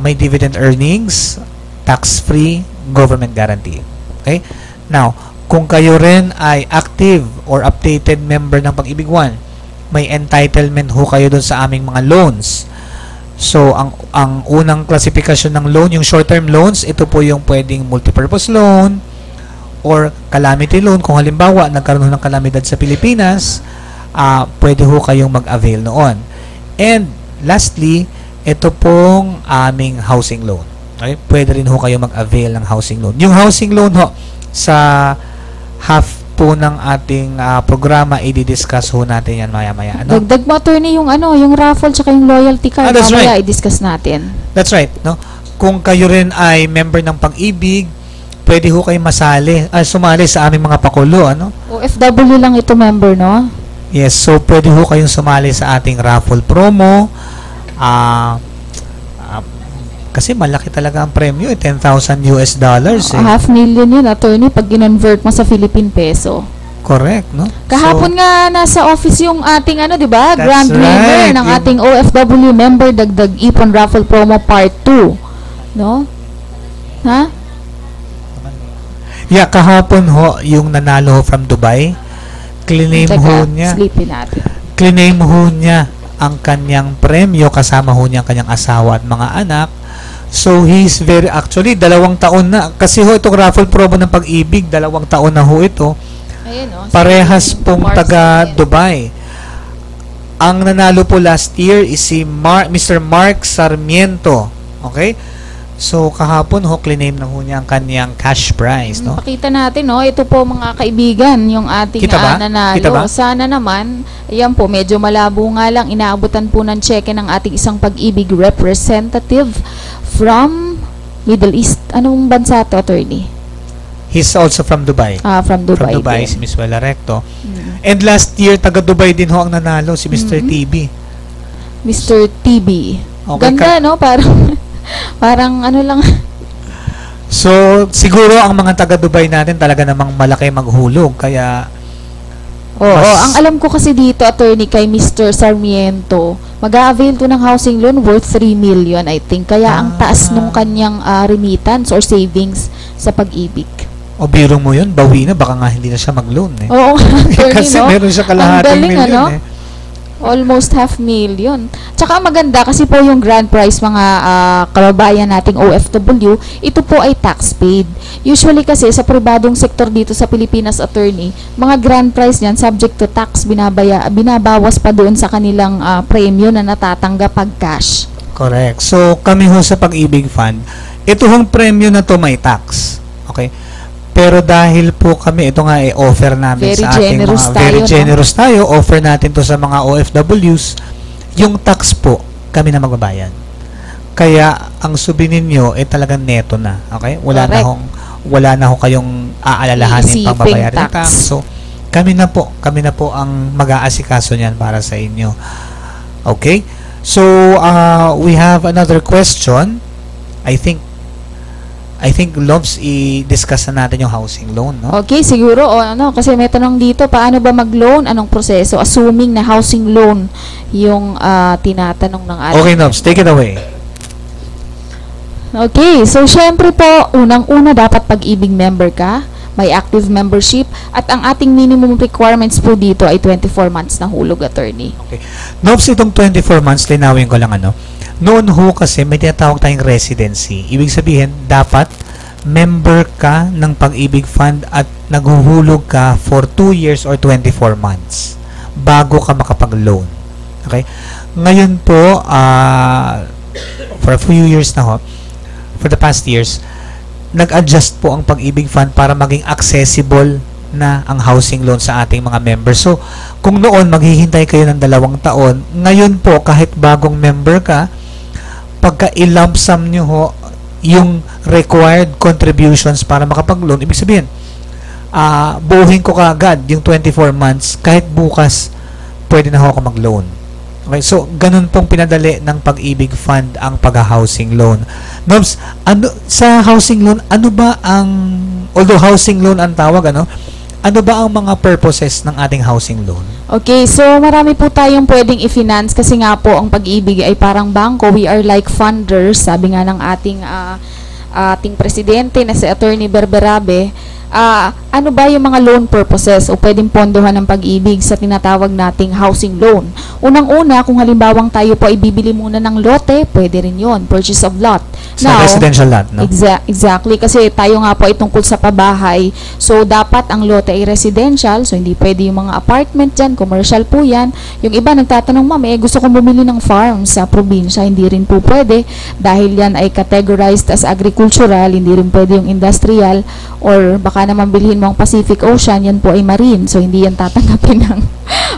may dividend earnings, tax-free, government guarantee. Okay? Now, kung kayo rin ay active or updated member ng Pag-ibig One, may entitlement ho kayo dun sa aming mga loans. So, ang unang klasifikasyon ng loan, yung short-term loans, ito po yung pwedeng multipurpose loan or calamity loan. Kung halimbawa, nagkaroon ng kalamidad sa Pilipinas, pwede ho kayong mag-avail noon. And, lastly, ito pong aming housing loan. Okay? Pwede rin ho kayong mag-avail ng housing loan. Yung housing loan ho, sa half po ng ating programa, i-discuss ho natin yan maya-maya. Ano? Dagdag mo, attorney, yung raffle tsaka yung loyalty card. That's mamaya right. i-discuss natin. That's right. No? Kung kayo rin ay member ng Pag-ibig, pwede ho kayong sumali sa aming mga pakulo. Ano? OFW lang ito member, no? Yes, so pwede ho kayong sumali sa ating raffle promo. Kasi malaki talaga ang premyo, $10,000 US. $500,000 yun, attorney, pag ginonvert mo sa Philippine peso. Correct, no? Kahapon nga nasa office yung ating di ba? That's Grand winner right. ng ating OFW member dagdag ipon raffle promo part 2. No? Ha? Yeah, kahapon ho yung nanalo ho from Dubai. Claim ho niya. Sleepy natin. Claim ho niya ang kanyang premyo kasama ho niya ang kanyang asawa at mga anak. So, he's actually, 2 taon na. Kasi ho, itong raffle promo ng Pag-ibig, 2 taon na ho ito. Ayun, Parehas pong taga Dubai. Ang nanalo po last year is si Mr. Mark Sarmiento. Okay? So, kahapon ho, claim na ho niya ang kanyang cash prize, no? Pakita natin, no? Ito po mga kaibigan, yung ating nanalo. Kita ba? Sana naman, ayan po, medyo malabo nga lang, inaabutan po ng cheque ng ating isang Pag-ibig representative from Middle East. Anong bansa to, attorney? He's also from Dubai. From Dubai. From Dubai, din. si Miss Wela Recto. Mm. And last year, taga Dubai din ho ang nanalo, si Mr. TB. Mr. TB. Okay, Ganda, no? Parang ano lang. So, siguro ang mga taga Dubai natin talaga namang malaki maghulog. Kaya, Oo, ang alam ko kasi dito, attorney, kay Mr. Sarmiento, mag-a-avail to ng housing loan worth 3 million, I think. Kaya ang taas nung kanyang remittance or savings sa pag-ibig. o biro mo yun, bawi na, baka nga hindi na siya mag-loan eh. Oo, attorney, Kasi no? meron siya kalahating Ang galing, milyon ano? eh. Almost 500,000. Tsaka maganda kasi po yung grand prize mga kababayan nating OFW, ito po ay tax paid. Usually kasi sa pribadong sektor dito sa Pilipinas, attorney, mga grand prize niyan subject to tax, binabawas pa doon sa kanilang premyo na natatanggap pag cash. Correct. So, kami ho sa Pag-ibig Fund, ito hong premyo na to may tax. Okay? Pero dahil po kami, ito nga offer namin Very sa ating generous mga, tayo, very no? generous tayo, offer natin to sa mga OFWs, yung tax po, kami na magbabayad. Kaya, ang subi ninyo, talagang neto na. Okay? Wala na ho kayong aalalahanin pang babayaran ng tax. So, kami na po ang mag-aasikaso niyan para sa inyo. Okay? So, we have another question. I think Lobs, i-discuss na natin yung housing loan, no? Okay, siguro, kasi may tanong dito, paano ba mag-loan? Anong proseso? Assuming na housing loan yung tinatanong ng ating. Okay, Lobs, take it away. Okay, so syempre po, unang-una dapat Pag-ibig member ka, may active membership, at ang ating minimum requirements po dito ay 24 months na hulog, attorney. Okay. Lobs, itong 24 months, linawin ko lang noon ho kasi may tinatawag tayong residency. Ibig sabihin, dapat member ka ng Pag-ibig Fund at naghuhulog ka for 2 years or 24 months bago ka makapag-loan. Okay? Ngayon po, for a few years na ho, for the past years, nag-adjust po ang Pag-ibig Fund para maging accessible na ang housing loan sa ating mga members. So, kung noon maghihintay kayo ng 2 taon, ngayon po kahit bagong member ka, pagka i-lump sum nyo ho yung required contributions para makapag-loan, ibig sabihin, buuhin ko kaagad yung 24 months, kahit bukas, pwede na ho ako mag-loan. Okay, so, ganun pong pinadali ng Pag-ibig Fund ang pag-housing loan. Nobs, sa housing loan, although housing loan ang tawag, ano ba ang mga purposes ng ating housing loan? Okay, so marami po tayong pwedeng i-finance kasi nga po ang Pag-ibig ay parang bangko. We are like funders, sabi nga ng ating presidente na si Attorney Berberabe. Ano ba yung mga loan purposes o pwedeng pondohan ng Pag-ibig sa tinatawag nating housing loan? Unang-una, kung halimbawang tayo po ay bibili muna ng lote, pwede rin yon, purchase of lot. Sa residential lot, no? Exactly, kasi tayo nga po ay tungkol sa pabahay. So, dapat ang lote ay residential, so hindi pwede yung mga apartment dyan, commercial po yan. Yung iba nagtatanong, ma'am, gusto kong bumili ng farm sa probinsya, hindi rin po pwede dahil yan ay categorized as agricultural, hindi rin pwede yung industrial, or baka naman bilhin mo ang Pacific Ocean, yan po ay marine, so hindi yan tatanggapin ng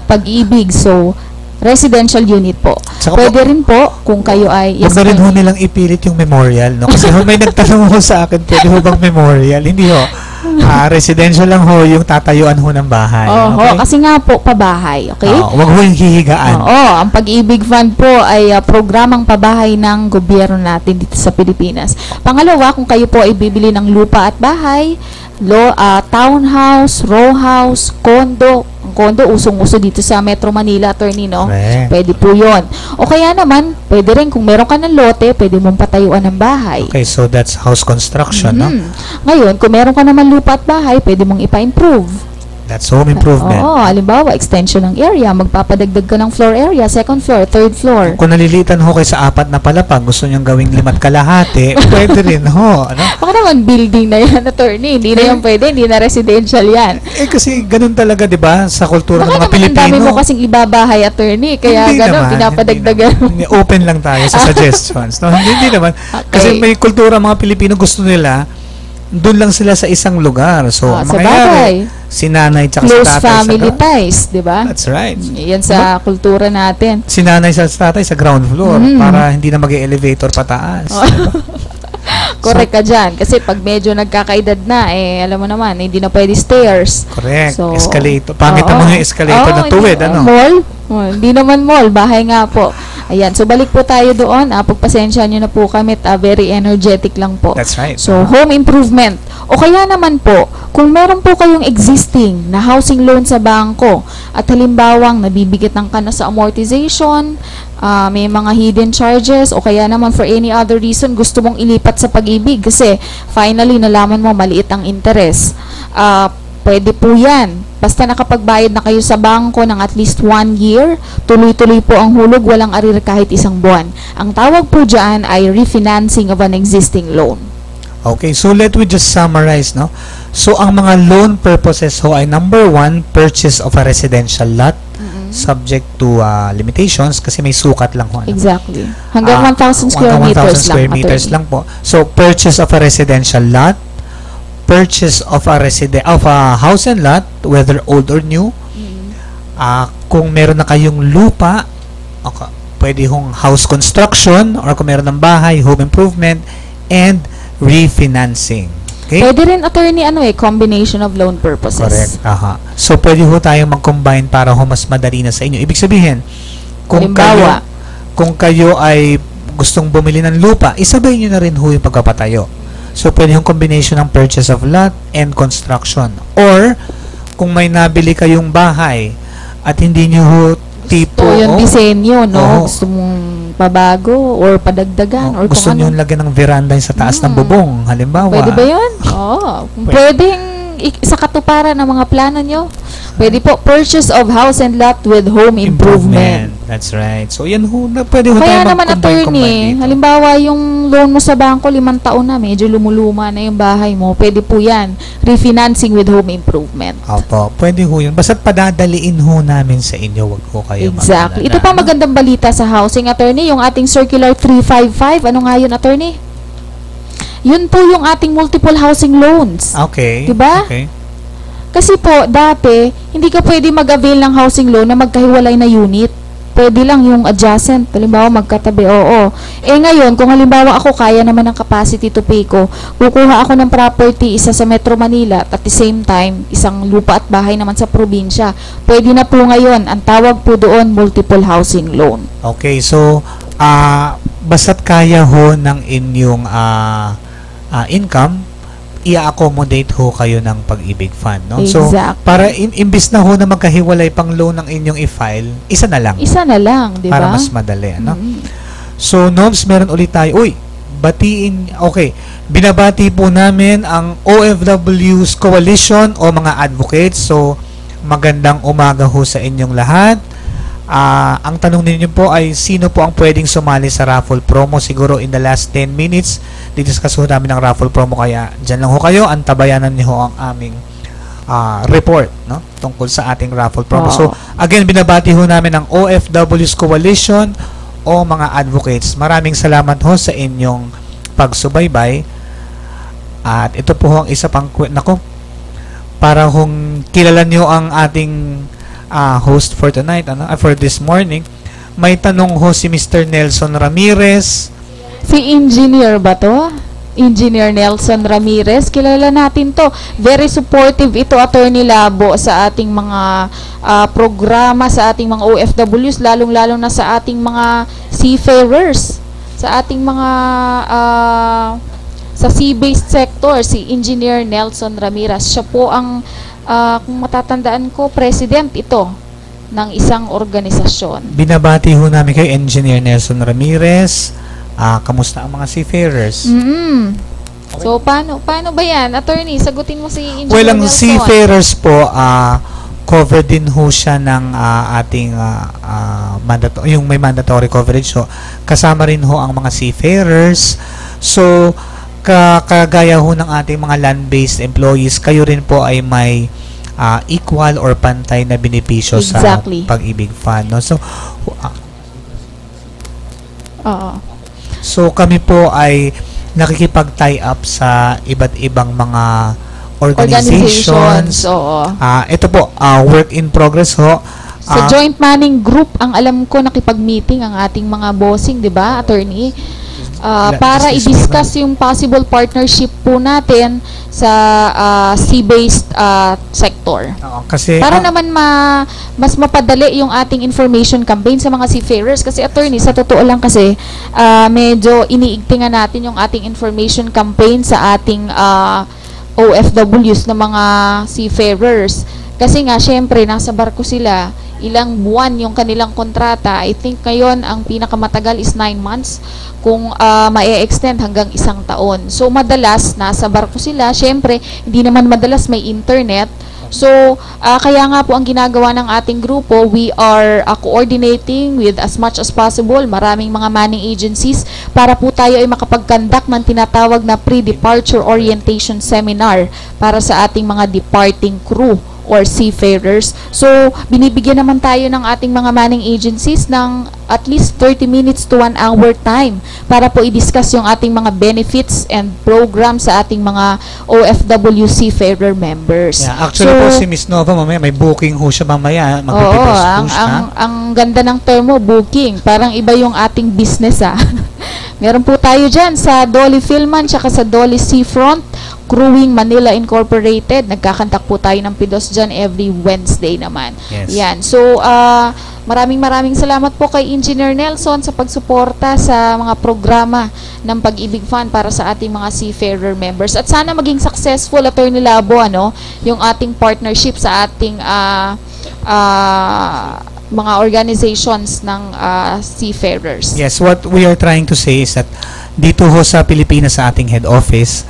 Pag-ibig. So, residential unit po. Saka pwede rin po kung kayo ay... Huwag na rin ho nilang ipilit yung memorial, no? Kasi may nagtanong ho sa akin, pwede ho bang memorial? Hindi ho. Residential lang ho yung tatayuan ho ng bahay. Okay? Kasi nga po, pabahay. Okay? Huwag ho yung hihigaan. Ang Pag-ibig Fund po ay programang pabahay ng gobyerno natin dito sa Pilipinas. Pangalawa, kung kayo po ay bibili ng lupa at bahay, townhouse, row house, condo. Ang condo, usong-uso dito sa Metro Manila, attorney, no? Correct. Pwede po yun. O kaya naman, pwede rin kung meron ka ng lote, pwede mong patayuan ng bahay. Okay, so that's house construction, no? Ngayon, kung meron ka naman lupa at bahay, pwede mong ipa-improve. That's home improvement. Halimbawa, extension ng area, magpapadagdag ka ng floor area, second floor, third floor. Kung nalilitan ho kayo sa 4 na palapag, gusto nyong gawing 5 kalahati, pwede rin ho. Baka naman building na yan, attorney. Hindi na yan pwede, hindi na residential yan. Kasi ganun talaga, di ba, sa kultura ng mga Pilipino. Baka naman ang dami mo kasing ibabahay, attorney, kaya ganun, pinapadagdagan. Open lang tayo sa suggestions. No? Hindi naman. Okay. Kasi may kultura mga Pilipino, gusto nila, doon lang sila sa isang lugar. So, mangyayari, si nanay tsaka close sa tatay family ties, di ba? That's right. Yan sa kultura natin. Si nanay sa tatay sa ground floor para hindi na mag-elevator pataas. Correct ka dyan. Kasi pag medyo nagkakaedad na, alam mo naman, hindi na pwede stairs. Correct. So, Escalator. Pamitan mo yung escalator na tuwid, ano? Mall? Hindi naman mall. Bahay nga po. Ayan. So, balik po tayo doon. Pagpasensya nyo na po kami. Very energetic lang po. That's right. So, home improvement. O kaya naman po, kung meron po kayong existing na housing loan sa bangko at halimbawang nabibigatan ka na sa amortization, may mga hidden charges o kaya naman for any other reason gusto mong ilipat sa Pag-ibig kasi finally nalaman mo maliit ang interest. Pwede po yan. Basta nakapagbayad na kayo sa bangko ng at least 1 year, tuloy-tuloy po ang hulog, walang arir kahit isang buwan. Ang tawag po dyan ay refinancing of an existing loan. Okay, so let we just summarize, no? So, ang mga loan purposes ho ay number 1, purchase of a residential lot, subject to limitations kasi may sukat lang ho. Ano? Exactly. Hanggang 1,000 square meters 1,000 square meters lang po. So, purchase of a residential lot, purchase of a house and lot, whether old or new. Kung meron na kayong lupa, pwede hong house construction, or kung meron ng bahay, home improvement, and refinancing. Okay? Pwede rin, attorney, combination of loan purposes. Correct. So, pwede ho tayong mag-combine para ho mas madali na sa inyo. Ibig sabihin, kung kayo ay gustong bumili ng lupa, isabay nyo na rin ho yung pagpapatayo. So, pwede yung combination ng purchase of lot and construction. Or, kung may nabili kayong bahay at hindi nyo ho tipo... So, yung disenyo, no? Gusto mong pabago or padagdagan or gusto kung nyo lagyan ng veranda sa taas ng bubong, halimbawa. Pwede ba yun? Pwedeng sa katuparan ng mga plano nyo. Pwede po, purchase of house and lot with home improvement. That's right. So, yan ho, pwede ho Kaya tayo naman, attorney, halimbawa yung loan mo sa bangko, 5 taon na, medyo lumuluma na yung bahay mo, pwede po yan. Refinancing with home improvement. Opo, pwede ho yun. Basta't padadaliin ho namin sa inyo, wag ho kayo Exactly. mag-alala. Ito pa magandang balita sa housing, attorney, yung ating Circular 355. Ano nga yun, attorney? Yun po yung ating multiple housing loans. Okay. Diba? Okay. Kasi po, dati, hindi ka pwede mag-avail ng housing loan na magkahiwalay na unit. Pwede lang yung adjacent. Halimbawa, magkatabi. Oo. Ngayon, kung halimbawa ako, kaya naman ang capacity to pay ko, kukuha ako ng property, isa sa Metro Manila, at the same time, isang lupa at bahay naman sa probinsya. Pwede na po ngayon. Ang tawag po doon, multiple housing loan. Okay. So, basta't kaya ho ng inyong income, i-accommodate ho kayo ng Pag-ibig Fund, no? Exactly. So, para imbis na ho na magkahiwalay pang loan ng inyong i-file, isa na lang. Isa na lang, di ba? Para mas madali, ano? So, Nobs, meron ulit tayo. Binabati po namin ang OFWs Coalition o mga advocates. So, magandang umaga ho sa inyong lahat. Ang tanong ninyo po ay sino po ang pwedeng sumali sa raffle promo. Siguro in the last 10 minutes didiscuss ho namin ang raffle promo, kaya dyan lang ho kayo, antabayanan niyo ho ang aming report, no, tungkol sa ating raffle promo. So again, binabati ho namin ang OFWs Coalition o mga advocates. Maraming salamat ho sa inyong pagsubaybay. At ito po ho ang isa pang para hong kilala niyo ang ating host for tonight, for this morning. May tanong ho si Mr. Nelson Ramirez. Si engineer ba to? Engineer Nelson Ramirez. Kilala natin to. Very supportive ito, Attorney Labo, sa ating mga programa, sa ating mga OFWs, lalong-lalong na sa ating mga seafarers, sa ating mga sa sea-based sector, si Engineer Nelson Ramirez. Siya po ang kung matatandaan ko, president ito ng isang organisasyon. Binabati ho namin kay Engineer Nelson Ramirez. Kamusta ang mga seafarers? Okay. So, paano ba yan? Attorney, sagutin mo si Engineer Well, ang Nelson. seafarers po, covered din ho siya ng ating yung may mandatory coverage ho. Kasama rin ho ang mga seafarers. So, kagaya ho ng ating mga land-based employees, kayo rin po ay may equal or pantay na benepisyo sa Pag-ibig Fund, no? So kami po ay nakikipag-tie up sa iba't ibang mga organizations. Ito po, work in progress ho. Sa Joint Manning Group, ang alam ko nakipag-meeting ang ating mga bossing, 'di ba, attorney? para Discuss i-discuss yung possible partnership po natin sa sea-based sector. Oo, kasi Para naman mas mapadali yung ating information campaign sa mga seafarers. Kasi attorney, sa totoo lang kasi, medyo iniigtingan natin yung ating information campaign sa ating OFWs na mga seafarers. Kasi nga, syempre, nasa barko sila, ilang buwan yung kanilang kontrata. I think ngayon, ang pinakamatagal is 9 months. Kung ma-extend hanggang 1 taon. So, madalas, nasa barko sila. Syempre, hindi naman madalas may internet. So, kaya nga po ang ginagawa ng ating grupo, we are coordinating with as much as possible, maraming mga manning agencies, para po tayo ay makapag-conduct ng tinatawag na pre-departure orientation seminar para sa ating mga departing crew or seafarers. So, binibigyan naman tayo ng ating mga manning agencies ng at least 30 minutes to 1 hour time para po i-discuss yung ating mga benefits and programs sa ating mga OFW seafarer members. Yeah, actually po si Miss Nova mamaya may booking ho siya mamaya. Oo, ang ganda ng term mo, booking. Parang iba yung ating business Meron po tayo dyan sa Dolly Philman tsaka sa Dolly Seafront Crewing Manila Incorporated. Nagkakantak po tayo ng PIDOS dyan every Wednesday naman. Yes. Yan. So, maraming salamat po kay Engineer Nelson sa pagsuporta sa mga programa ng Pag-ibig Fund para sa ating mga seafarer members. At sana maging successful, Attorney Labo, yung ating partnership sa ating mga organizations ng seafarers. Yes, what we are trying to say is that dito ho sa Pilipinas sa ating head office,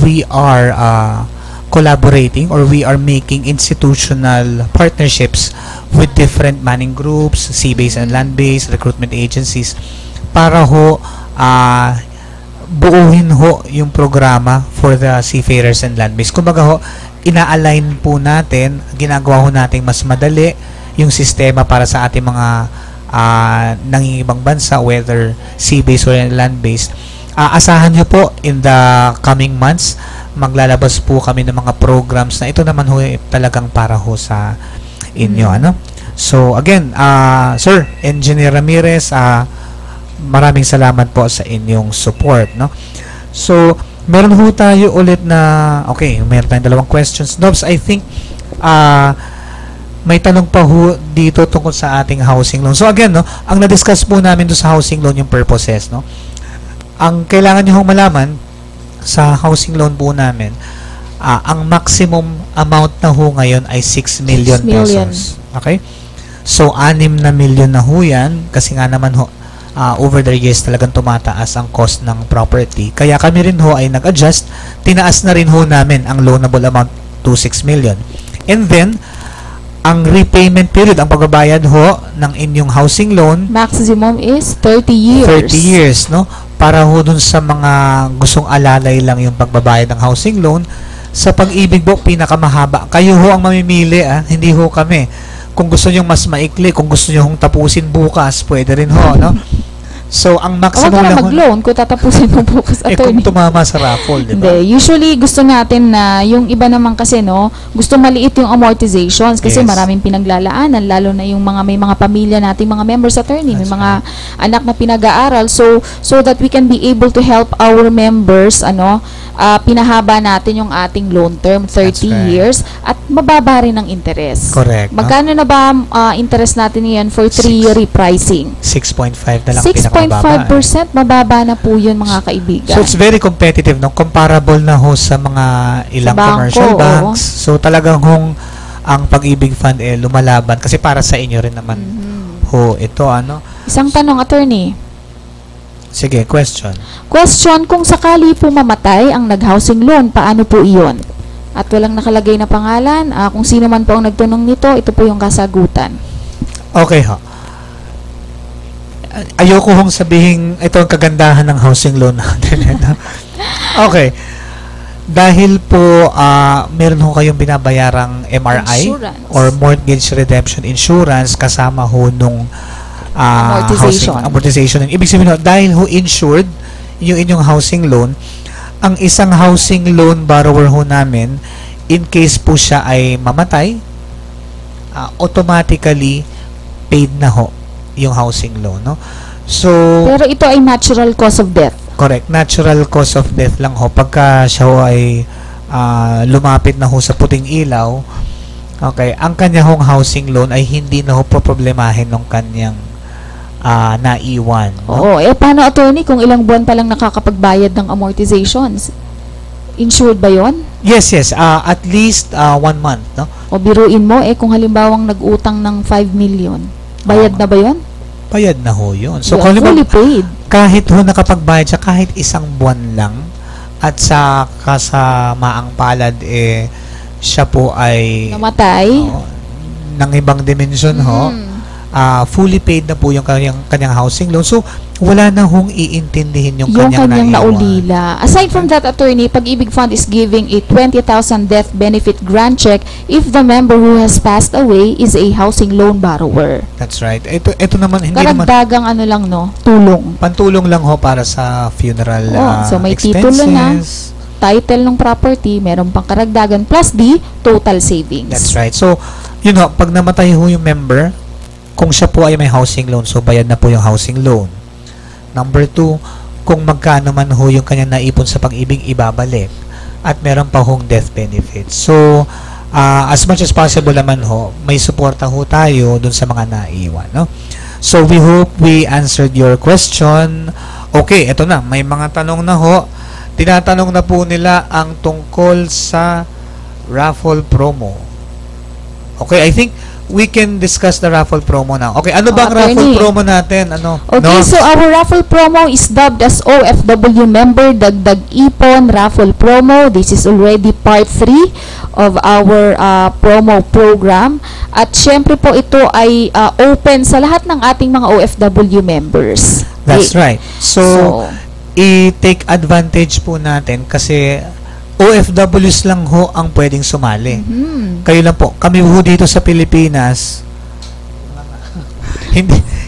we are collaborating or we are making institutional partnerships with different manning groups, sea-based and land-based recruitment agencies para ho buuhin ho yung programa for the seafarers and land-based. Kumbaga ho, ina-align po natin, ginagawa ho natin mas madali yung sistema para sa ating mga nangingibang bansa, whether sea-based or land-based. Asahan nyo po in the coming months, maglalabas po kami ng mga programs na ito naman ho talagang para ho sa inyo. So again, Sir Engineer Ramirez, maraming salamat po sa inyong support. So meron ho tayo ulit na, okay, meron tayong 2 questions. Nobs, I think may tanong pa ho dito tungkol sa ating housing loan. So again, ang na-discuss po namin doon sa housing loan yung purposes, Ang kailangan niyo malaman sa housing loan po namin, ang maximum amount na ho ngayon ay 6 million pesos. Okay? So 6 na million na ho yan kasi nga naman ho over the years talagang tumataas ang cost ng property. Kaya kami rin ho ay nag-adjust, tinaas na rin ho namin ang loanable amount to 6 million. And then ang repayment period, ang pagbabayad ho ng inyong housing loan, maximum is 30 years. 30 years, para ho dun sa mga gustong alalay lang yung pagbabayad ng housing loan. Sa Pag-ibig po, pinakamahaba. Kayo ho ang mamimili, hindi ho kami. Kung gusto nyo mas maikli, kung gusto nyo hong tapusin bukas, pwede rin ho, So, ang maximum lang lang mag-loan kung tatapusin mo bukas, kung attorney. tumama sa raffle, di ba? Hindi. Usually, gusto natin na yung iba naman kasi, gusto maliit yung amortizations kasi Yes. maraming pinaglalaanan, lalo na yung may mga pamilya nating mga members, attorney, may That's mga anak na pinag-aaral. So that we can be able to help our members, pinahaba natin yung ating loan term, 30 That's right. years, at mababa rin ang interest. Correct. Magkano na ba interest natin ngayon for 3-year repricing? 6.5 na lang 6.5%, mababa na po yun, mga kaibigan. So it's very competitive, comparable na ho sa mga ilang Sa bangko, commercial banks. So talagang ang Pag-ibig Fund lumalaban kasi para sa inyo rin naman ho ito, Isang tanong, attorney. Sige, question. Question, kung sakali po mamatay ang nag-housing loan, paano po iyon? At walang nakalagay na pangalan. Kung sino man po ang nagtanong nito, ito po yung kasagutan. Okay ho. Ayoko hong sabihin ito ang kagandahan ng housing loan natin. Okay. Dahil po meron ho kayong binabayarang MRI Insurance. or mortgage redemption insurance kasama ho nung amortization. Ibig sabihin ho, dahil ho insured yung inyong housing loan, ang isang housing loan borrower ho namin, in case po siya ay mamatay, automatically paid na ho yung housing loan, So, Pero ito ay natural cause of death. correct, natural cause of death lang ho. Pagka siya ho ay lumapit na ho sa puting ilaw, okay, ang kanya hong housing loan ay hindi na ho problemahin ng kanyang naiwan. No? Oo. Paano, attorney, kung ilang buwan pa lang nakakapagbayad ng amortizations? Insured ba yon? Yes, yes. At least 1 month, no? O biruin mo, kung halimbawang nag-utang ng 5 million, bayad na ba yon? Bayad na ho yun. So, You are fully paid. kahit ho nakapagbayad siya, kahit isang buwan lang, at sa kasamaang palad, siya po ay Namatay. ng ibang dimensyon ho, fully paid na po yung kanyang housing loan. So, wala na hong iintindihin yung kanyang naiwan. naulila. Aside from that, attorney, Pag-ibig Fund is giving a 20,000 death benefit grant check if the member who has passed away is a housing loan borrower. That's right. Ito naman, hindi naman, Karagdagang ano lang, no? Tulong. pantulong lang ho para sa funeral So may expenses. titulo na, title ng property, meron pang karagdagan, plus the total savings. That's right. So, yun ho, pag namatay ho yung member, kung siya po ay may housing loan, so bayad na po yung housing loan. Number 2, kung magkano man ho yung kanyang naipon sa Pag-ibig, ibabalik. At meron pa hong death benefits. So, as much as possible naman ho, may suporta ho tayo dun sa mga naiwan. No? So, we hope we answered your question. Okay, eto na. May mga tanong na ho. Tinatanong na po nila ang tungkol sa raffle promo. Okay, I think we can discuss the raffle promo now. Okay, ano bang raffle attorney. promo natin? Ano? Okay, No? so our raffle promo is dubbed as OFW Member Dagdag Ipon Raffle Promo. This is already part 3 of our promo program. At syempre po ito ay open sa lahat ng ating mga OFW members. That's Okay. right. So, i-take advantage po natin kasi OFWs lang ho ang pwedeng sumali. Kayo lang po. Kami ho dito sa Pilipinas,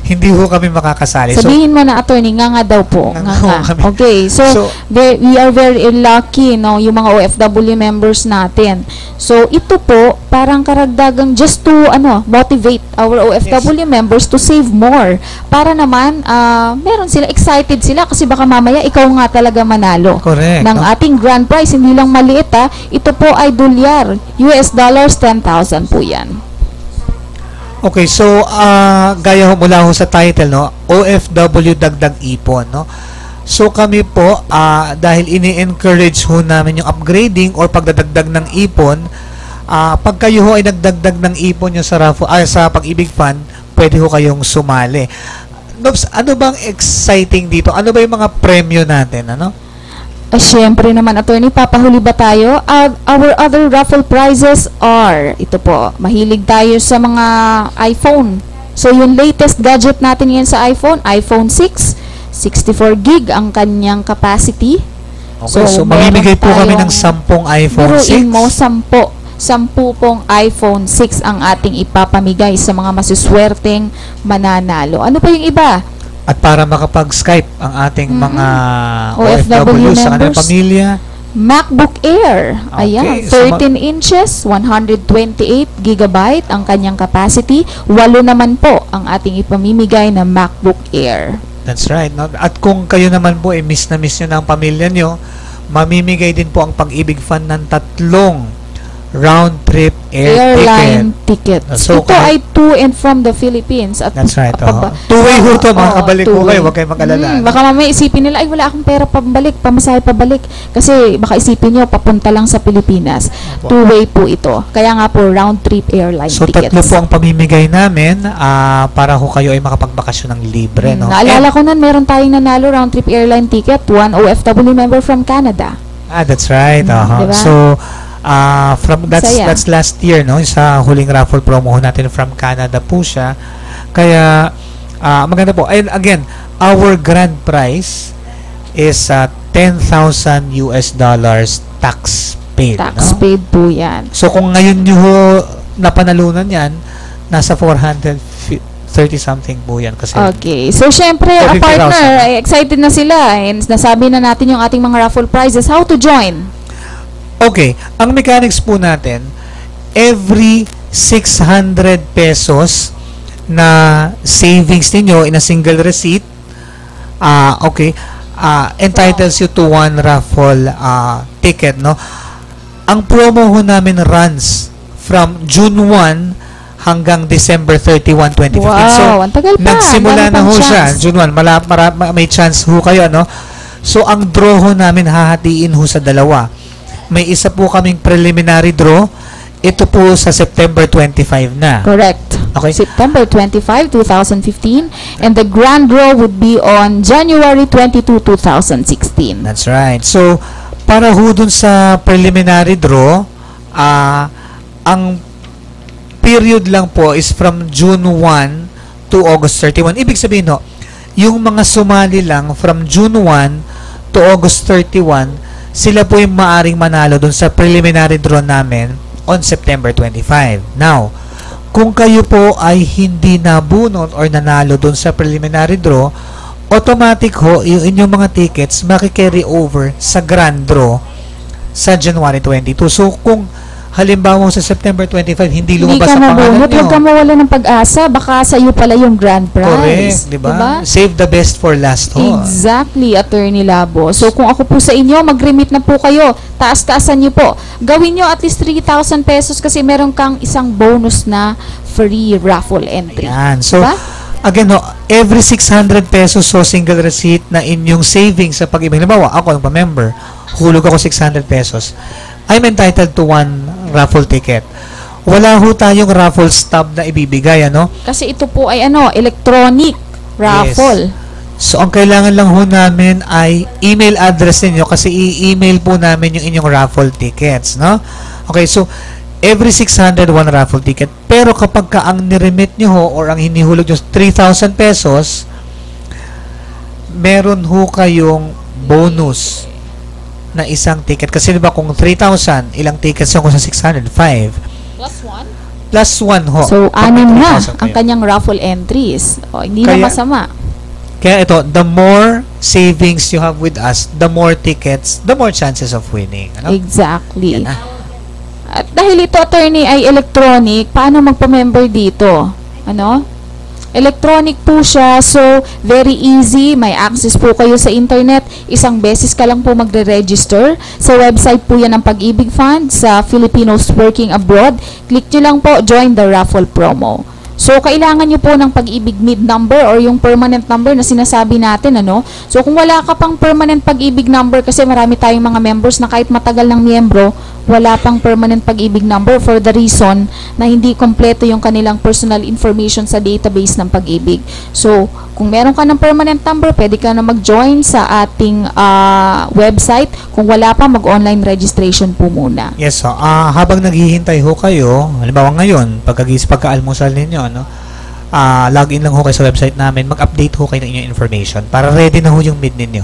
hindi ho kami makakasali. Sabihin mo na, attorney, nga daw po. Nga Nga ho nga. kami. Okay, so, we are very lucky, no, yung mga OFW members natin. So, ito po, parang karagdagang just to, motivate our OFW members to save more. Para naman, meron sila, excited sila kasi baka mamaya ikaw nga talaga manalo. Correct. Ng no? ating grand prize, hindi lang maliit ito po ay dolyar. US dollars, 10,000 po yan. Okay, so gaya ho mula ho sa title, no, OFW Dagdag Ipon, no. So kami po dahil ini-encourage ho namin yung upgrading or pagdadagdag ng ipon, pag kayo ho ay nagdagdag ng ipon nyo sa sa Pag-ibig Fund, pwede ho kayong sumali. Nobs, ano bang exciting dito? Ano ba yung mga premyo natin, ano? Siyempre naman, attorney, papahuli ba tayo? Our other raffle prizes are, ito po, mahilig tayo sa mga iPhone. So, yung latest gadget natin ngayon sa iPhone 6, 64 gig ang kanyang capacity. Okay, so mamimigay po kami ng 10 iPhone 6. Biruin mo, 10 pong iPhone 6 ang ating ipapamigay sa mga masuswerteng mananalo. Ano pa yung iba? At para makapag-Skype ang ating mga OFW OFW sa kanilang members. pamilya. MacBook Air. Ayan, Okay, so 13 inches, 128 gigabyte ang kanyang capacity. 8 naman po ang ating ipamimigay na MacBook Air. That's right. No? At kung kayo naman po miss na miss nyo ng pamilya nyo, mamimigay din po ang Pag-ibig Fund ng 3 round-trip Airline ticket. So, Ito ay to and from the Philippines. At That's right. Two-way ho to, makakabalik po kayo. Huwag kayong mag-alala. Baka mamaya isipin nila, ay wala akong pera pabalik, pamasahe pabalik. Kasi baka isipin nyo, papunta lang sa Pilipinas. Opo. Two-way po ito. Kaya nga po, round-trip airline So, tickets. 3 po ang pamimigay namin para ho kayo ay makapagbakasyon ng libre. No? Naalala ko nun, meron tayong nanalo round-trip airline ticket, one OFW member from Canada. That's right. Diba? So, Saya. that's last year, no? Sa huling raffle promo ho natin from Canada po siya. Kaya, maganda po. And again, our grand prize is $10,000 tax paid. Tax no? paid po yan. So, kung ngayon nyo ho napanalunan yan, nasa 430-something po yan. Kasi Okay. So, syempre, a 50,000, partner, excited na sila. And nasabi na natin yung ating mga raffle prizes. How to join? Okay, ang mechanics po natin, every 600 pesos na savings ninyo in a single receipt, Okay. Entitles you to one raffle ticket, no? Ang promo ho namin runs from June 1 hanggang December 31, 2015. Wow, ang tagal pa. Nagsimula Ang dami na ho pang siya. chance. June 1, may chance ho kayo, no? So, ang draw ho namin hahatiin ho sa dalawa. May isa po kaming preliminary draw. Ito po sa September 25 na. Correct. Okay. September 25, 2015. And the grand draw would be on January 22, 2016. That's right. So, para ho dun sa preliminary draw, ang period lang po is from June 1 to August 31. Ibig sabihin ho, yung mga sumali lang from June 1 to August 31, sila po yung maaring manalo dun sa preliminary draw namin on September 25. Now, kung kayo po ay hindi nabunot or nanalo dun sa preliminary draw, automatic ho, yung inyong mga tickets makikarry over sa grand draw sa January 22. So, kung halimbawa sa September 25, hindi lumabas ang pangalan nyo. Huwag ka mawala ng pag-asa. Baka sa iyo pala yung grand prize. Correct, di ba? Save the best for last ho. Exactly, Attorney Labo. So, kung ako po sa inyo, mag-remit na po kayo. Taas-taasan niyo po. Gawin nyo at least 3,000 pesos kasi meron kang isang bonus na free raffle entry. Ayan. So, diba? again, ho, every 600 pesos so single receipt na inyong savings sa pag-ibig. Halimbawa, ako, ang member, hulog ako 600 pesos. I'm entitled to one raffle ticket. Wala ho tayong raffle stub na ibibigay, ano? Kasi ito po ay electronic raffle. Yes. So, ang kailangan lang ho namin ay email address ninyo kasi i-email po namin yung inyong raffle tickets, no? Okay, so, every 600, one raffle ticket. Pero kapag ka ang niremit nyo ho or ang hinihulog nyo 3,000 pesos, meron ho kayong bonus na isang ticket. Kasi diba kung 3,000, ilang tickets yung sa 600? 5. Plus one? Plus 1 ho. So, Pag may 6 na 3,000 ang kayo. kanyang raffle entries. Hindi na Kaya- masama. Kaya ito, the more savings you have with us, the more tickets, the more chances of winning. Ano? Exactly. Yan na. At dahil ito, attorney, ay electronic, paano magpa-member dito? Electronic po siya, so very easy. May access po kayo sa internet. Isang beses ka lang po magre-register. Sa website po yan ng Pag-ibig Fund sa Filipinos Working Abroad. Click nyo lang po, join the raffle promo. So, kailangan nyo po ng Pag-ibig mid number or yung permanent number na sinasabi natin, So, kung wala ka pang permanent Pag-ibig number, kasi marami tayong mga members na kahit matagal ng miyembro, wala pang permanent Pag-ibig number for the reason na hindi kompleto yung kanilang personal information sa database ng Pag-ibig. So, kung meron ka ng permanent number, pwede ka na mag-join sa ating website. Kung wala pa, mag-online registration po muna. Yes, so, habang naghihintay ho kayo, halimbawa ngayon, pagka-almusal ninyo, login lang ho kayo sa website namin, mag-update ho kayo ng inyong information para ready na ho yung mid ninyo.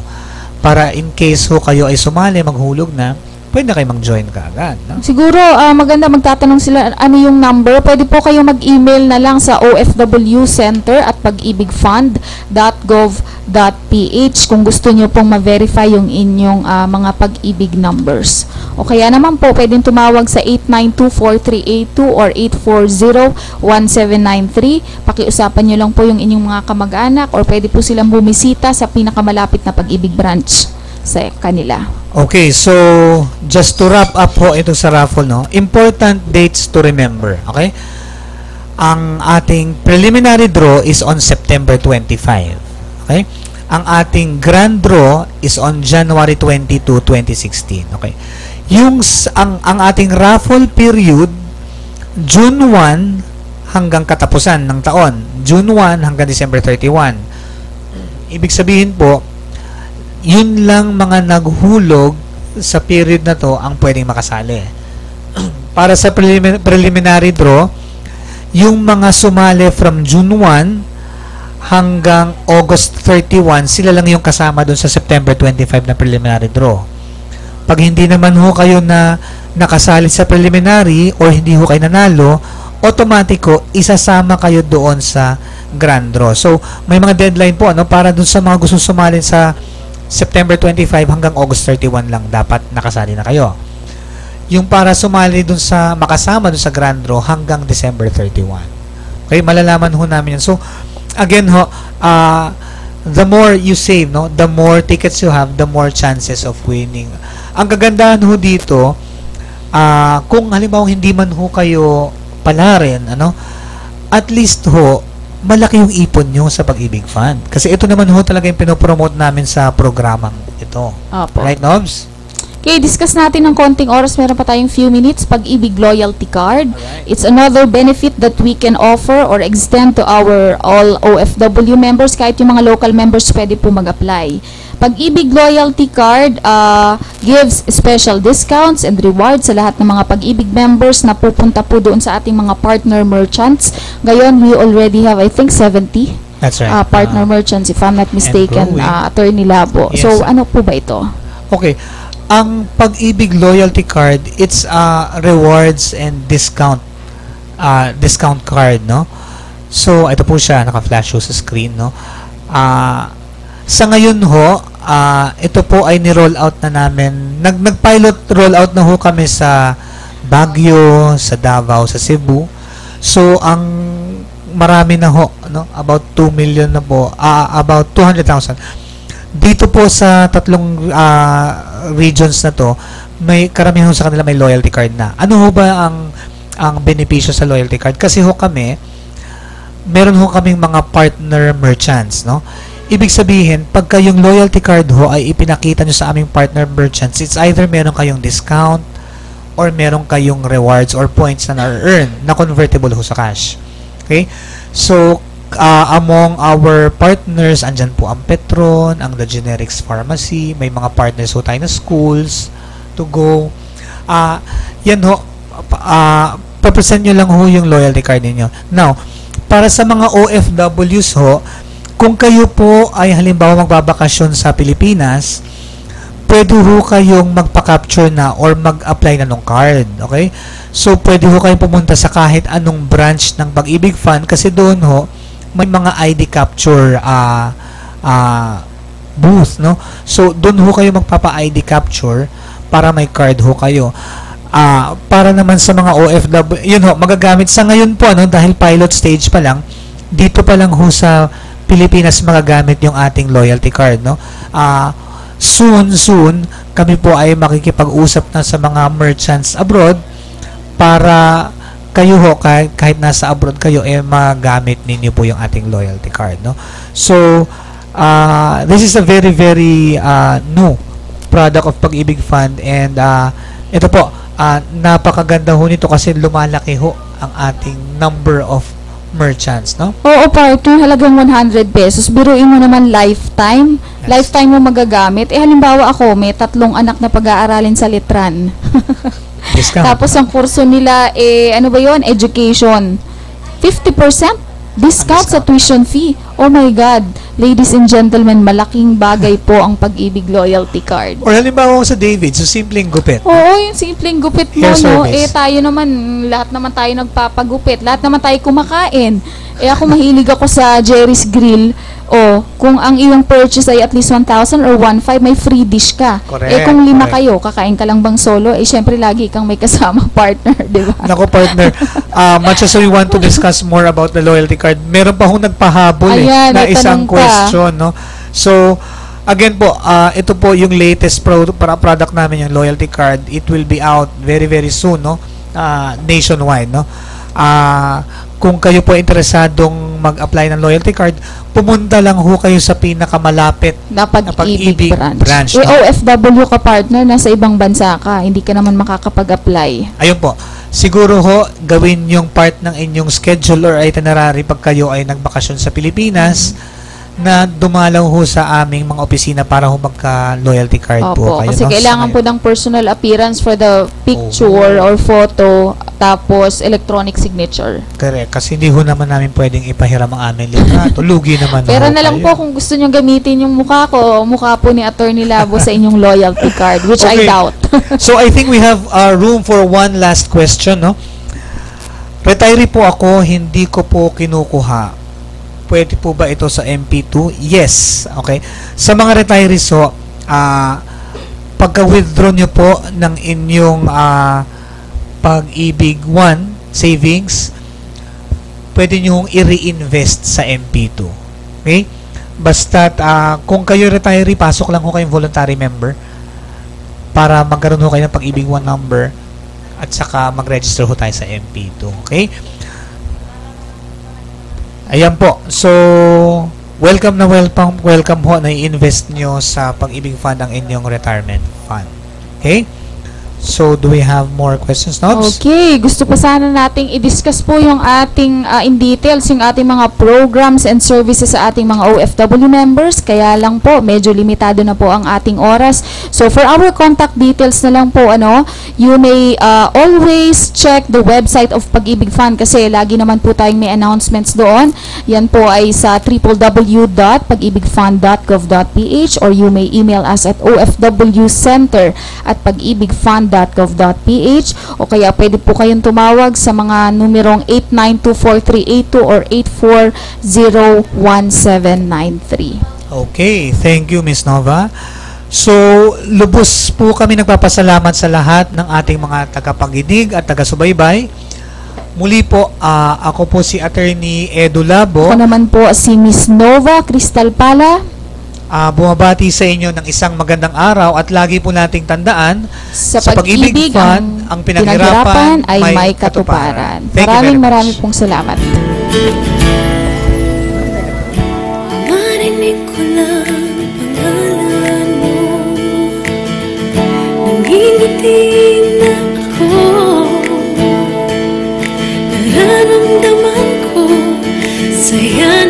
Para in case ho kayo ay sumali, maghulog na, pwede na kayo mag-join kaagad. No? Siguro, maganda magtatanong sila ano yung number. Pwede po kayo mag-email na lang sa ofwcenter@pagibigfund.gov.ph kung gusto nyo pong ma-verify yung inyong mga pag-ibig numbers. O kaya naman po, pwedeng tumawag sa 892-4382 or 840-1793. Pakiusapan nyo lang po yung inyong mga kamag-anak or pwede po silang bumisita sa pinakamalapit na Pag-ibig branch sa kanila. Okay, so just to wrap up ho ito sa raffle, important dates to remember, okay? Ang ating preliminary draw is on September 25, okay? Ang ating grand draw is on January 22, 2016, okay? Ang ating raffle period, June 1 hanggang katapusan ng taon, June 1 hanggang December 31. Ibig sabihin po, yun lang mga naghulog sa period na to ang pwedeng makasali. Para sa preliminary draw, yung mga sumali from June 1 hanggang August 31, sila lang yung kasama dun sa September 25 na preliminary draw. Pag hindi naman ho kayo na nakasali sa preliminary or hindi ho kayo nanalo, automatiko isasama kayo doon sa grand draw. So, may mga deadline po para dun sa mga gustong sumali sa September 25 hanggang August 31 lang dapat nakasali na kayo. Yung para sumali makasama dun sa grand draw hanggang December 31. Okay, malalaman ho namin yan. So, again ho, the more you save, no, the more tickets you have, the more chances of winning. Ang kagandahan ho dito, kung halimbawa hindi man ho kayo palarin, ano, at least ho, malaki yung ipon nyo sa Pag-ibig Fund. Kasi ito naman ho talaga yung pinopromote namin sa programang ito. Opo. Right, Nobs? Okay, discuss natin ng konting oras. Meron pa tayong few minutes. Pag-ibig Loyalty Card. It's another benefit that we can offer or extend to our all OFW members. Kahit yung mga local members, pwede po mag-apply. Pag-ibig Loyalty Card gives special discounts and rewards sa lahat ng mga Pag-ibig members na pupunta po doon sa ating mga partner merchants. Ngayon, we already have, I think, 70 That's right. partner merchants, if I'm not mistaken, growing. Attorney Labo. Yes, So, sir. ano po ba ito? Okay. Ang Pag-ibig Loyalty Card, it's rewards and discount card, no? So, ito po siya, naka-flash sa screen, no? Sa ngayon ho, ito po ay ni-roll out na namin. Nag-pilot rollout na ho kami sa Baguio, sa Davao, sa Cebu. So, ang marami na ho, no? About 2 million na po, about 200,000. Dito po sa tatlong regions na to, may karamihan sa kanila may loyalty card na. Ano ho ba ang benepisyo sa loyalty card? Kasi ho kami, meron ho kaming mga partner merchants, no? Ibig sabihin, pagka yung loyalty card ho ay ipinakita nyo sa aming partner merchants, it's either meron kayong discount or meron kayong rewards or points na na-earn na convertible ho sa cash. Okay? So, among our partners, andyan po ang Petron, ang The Generics Pharmacy, may mga partners ho tayo na schools to go. Yan ho, papresent nyo lang ho yung loyalty card ninyo. Now, para sa mga OFWs ho, kung kayo po ay halimbawa magbabakasyon sa Pilipinas, pwede ho kayong magpa-capture na or mag-apply na ng card. Okay? So, pwede ho kayong pumunta sa kahit anong branch ng Pag-ibig Fund kasi doon ho, may mga ID capture booth, no? So, doon ho kayo magpapa-ID capture para may card ho kayo. Para naman sa mga OFW, yun ho, magagamit sa ngayon po, ano, dahil pilot stage pa lang, dito pa lang ho sa Pilipinas magagamit yung ating loyalty card, no? Soon, kami po ay makikipag-usap na sa mga merchants abroad para kayo ho, kahit nasa abroad kayo, magamit ninyo po yung ating loyalty card, no? So, this is a very, very new product of Pag-ibig Fund and ito po, napakaganda ho nito kasi lumalaki ho ang ating number of merchants, no? Oo, partner, halagang 100 pesos. Biruin mo naman lifetime. Yes. Lifetime mo magagamit. Halimbawa ako, may 3 anak na pag-aaralin sa Litran. Discount. Tapos ang kurso nila, ano ba yon? Education. 50% discount sa tuition fee. Oh my God. Ladies and gentlemen, malaking bagay po ang Pag-ibig Loyalty Card. Or halimbawa sa David, so simpleng gupit. Oo, yung simpleng gupit mo, Hair no? service. Tayo naman, lahat naman tayo nagpapagupit. Lahat naman tayo kumakain. Ako mahilig ako sa Jerry's Grill. Kung ang iyong purchase ay at least 1,000 or 1,500, may free dish ka. Correct, Kung 5 correct. kayo, kakain ka lang bang solo? Syempre lagi kang may kasama partner, di ba? Nako partner, much as we want to discuss more about the loyalty card, meron pa hong nagpahabol Ayan, na may isang tanong pa. question, no? So, again po, ito po yung latest product namin, yung loyalty card. It will be out very, very soon, no? Nationwide, no? Kung kayo po interesadong mag-apply ng loyalty card, pumunta lang ho kayo sa pinakamalapit na Pag-ibig branch. no? OFW ka partner, nasa ibang bansa ka, hindi ka naman makakapag-apply. Ayun po. Siguro ho, gawin yung part ng inyong schedule or itinerary pag kayo ay nagbakasyon sa Pilipinas na dumalaw ho sa aming mga opisina para ho magka-loyalty card po Opo, kayo. kasi no? kailangan So, po ng personal appearance for the picture or photo, tapos electronic signature. correct. Kasi hindi ho naman namin pwedeng ipahiram ang aming litrato. Lugi naman Pero ho na lang kayo. po kung gusto nyo gamitin yung mukha ko, mukha po ni Attorney Labo sa inyong loyalty card, which I Okay. doubt. So, I think we have room for one last question, no? Retiree po ako, hindi ko po kinukuha. Pwede po ba ito sa MP2? Yes. Okay. Sa mga retirees ho, pagka-withdraw nyo po ng inyong Pag-ibig One savings, pwede nyo i-reinvest sa MP2. Okay? Basta't kung kayo retiree, pasok lang ho kayong voluntary member para magkaroon ho kayo ng Pag-ibig One number at saka mag-register ho tayo sa MP2. Okay? Ayan po. So, welcome ho na i-invest nyo sa Pag-ibig Fund ang inyong retirement fund. Okay? So, do we have more questions, Nobs? Okay, gusto pa sana nating i-discuss po yung ating in details, yung ating mga programs and services sa ating mga OFW members. Kaya lang po, medyo limitado na po ang ating oras. So, for our contact details na lang po, you may always check the website of Pag-ibig Fund kasi lagi naman po tayong may announcements doon. Yan po ay sa www.pagibigfund.gov.ph or you may email us at ofwcenter@pagibigfund.gov.ph o kaya pwede po kayong tumawag sa mga numerong 8924382 or 8401793. Okay, thank you, Miss Nova. So, lubos po kami nagpapasalamat sa lahat ng ating mga tagapakinig at taga-subaybay. Muli po, ako po si Attorney Edu Labo. Ako naman po si Miss Nova Cristal Pala. Bumabati sa inyo ng isang magandang araw at lagi po nating tandaan sa Pag-ibig Fund, ang pinaghirapan ay may katuparan. Maraming pong salamat. Marinig ko lang pangalan mo, nangingitim na ako, nararamdaman ko saya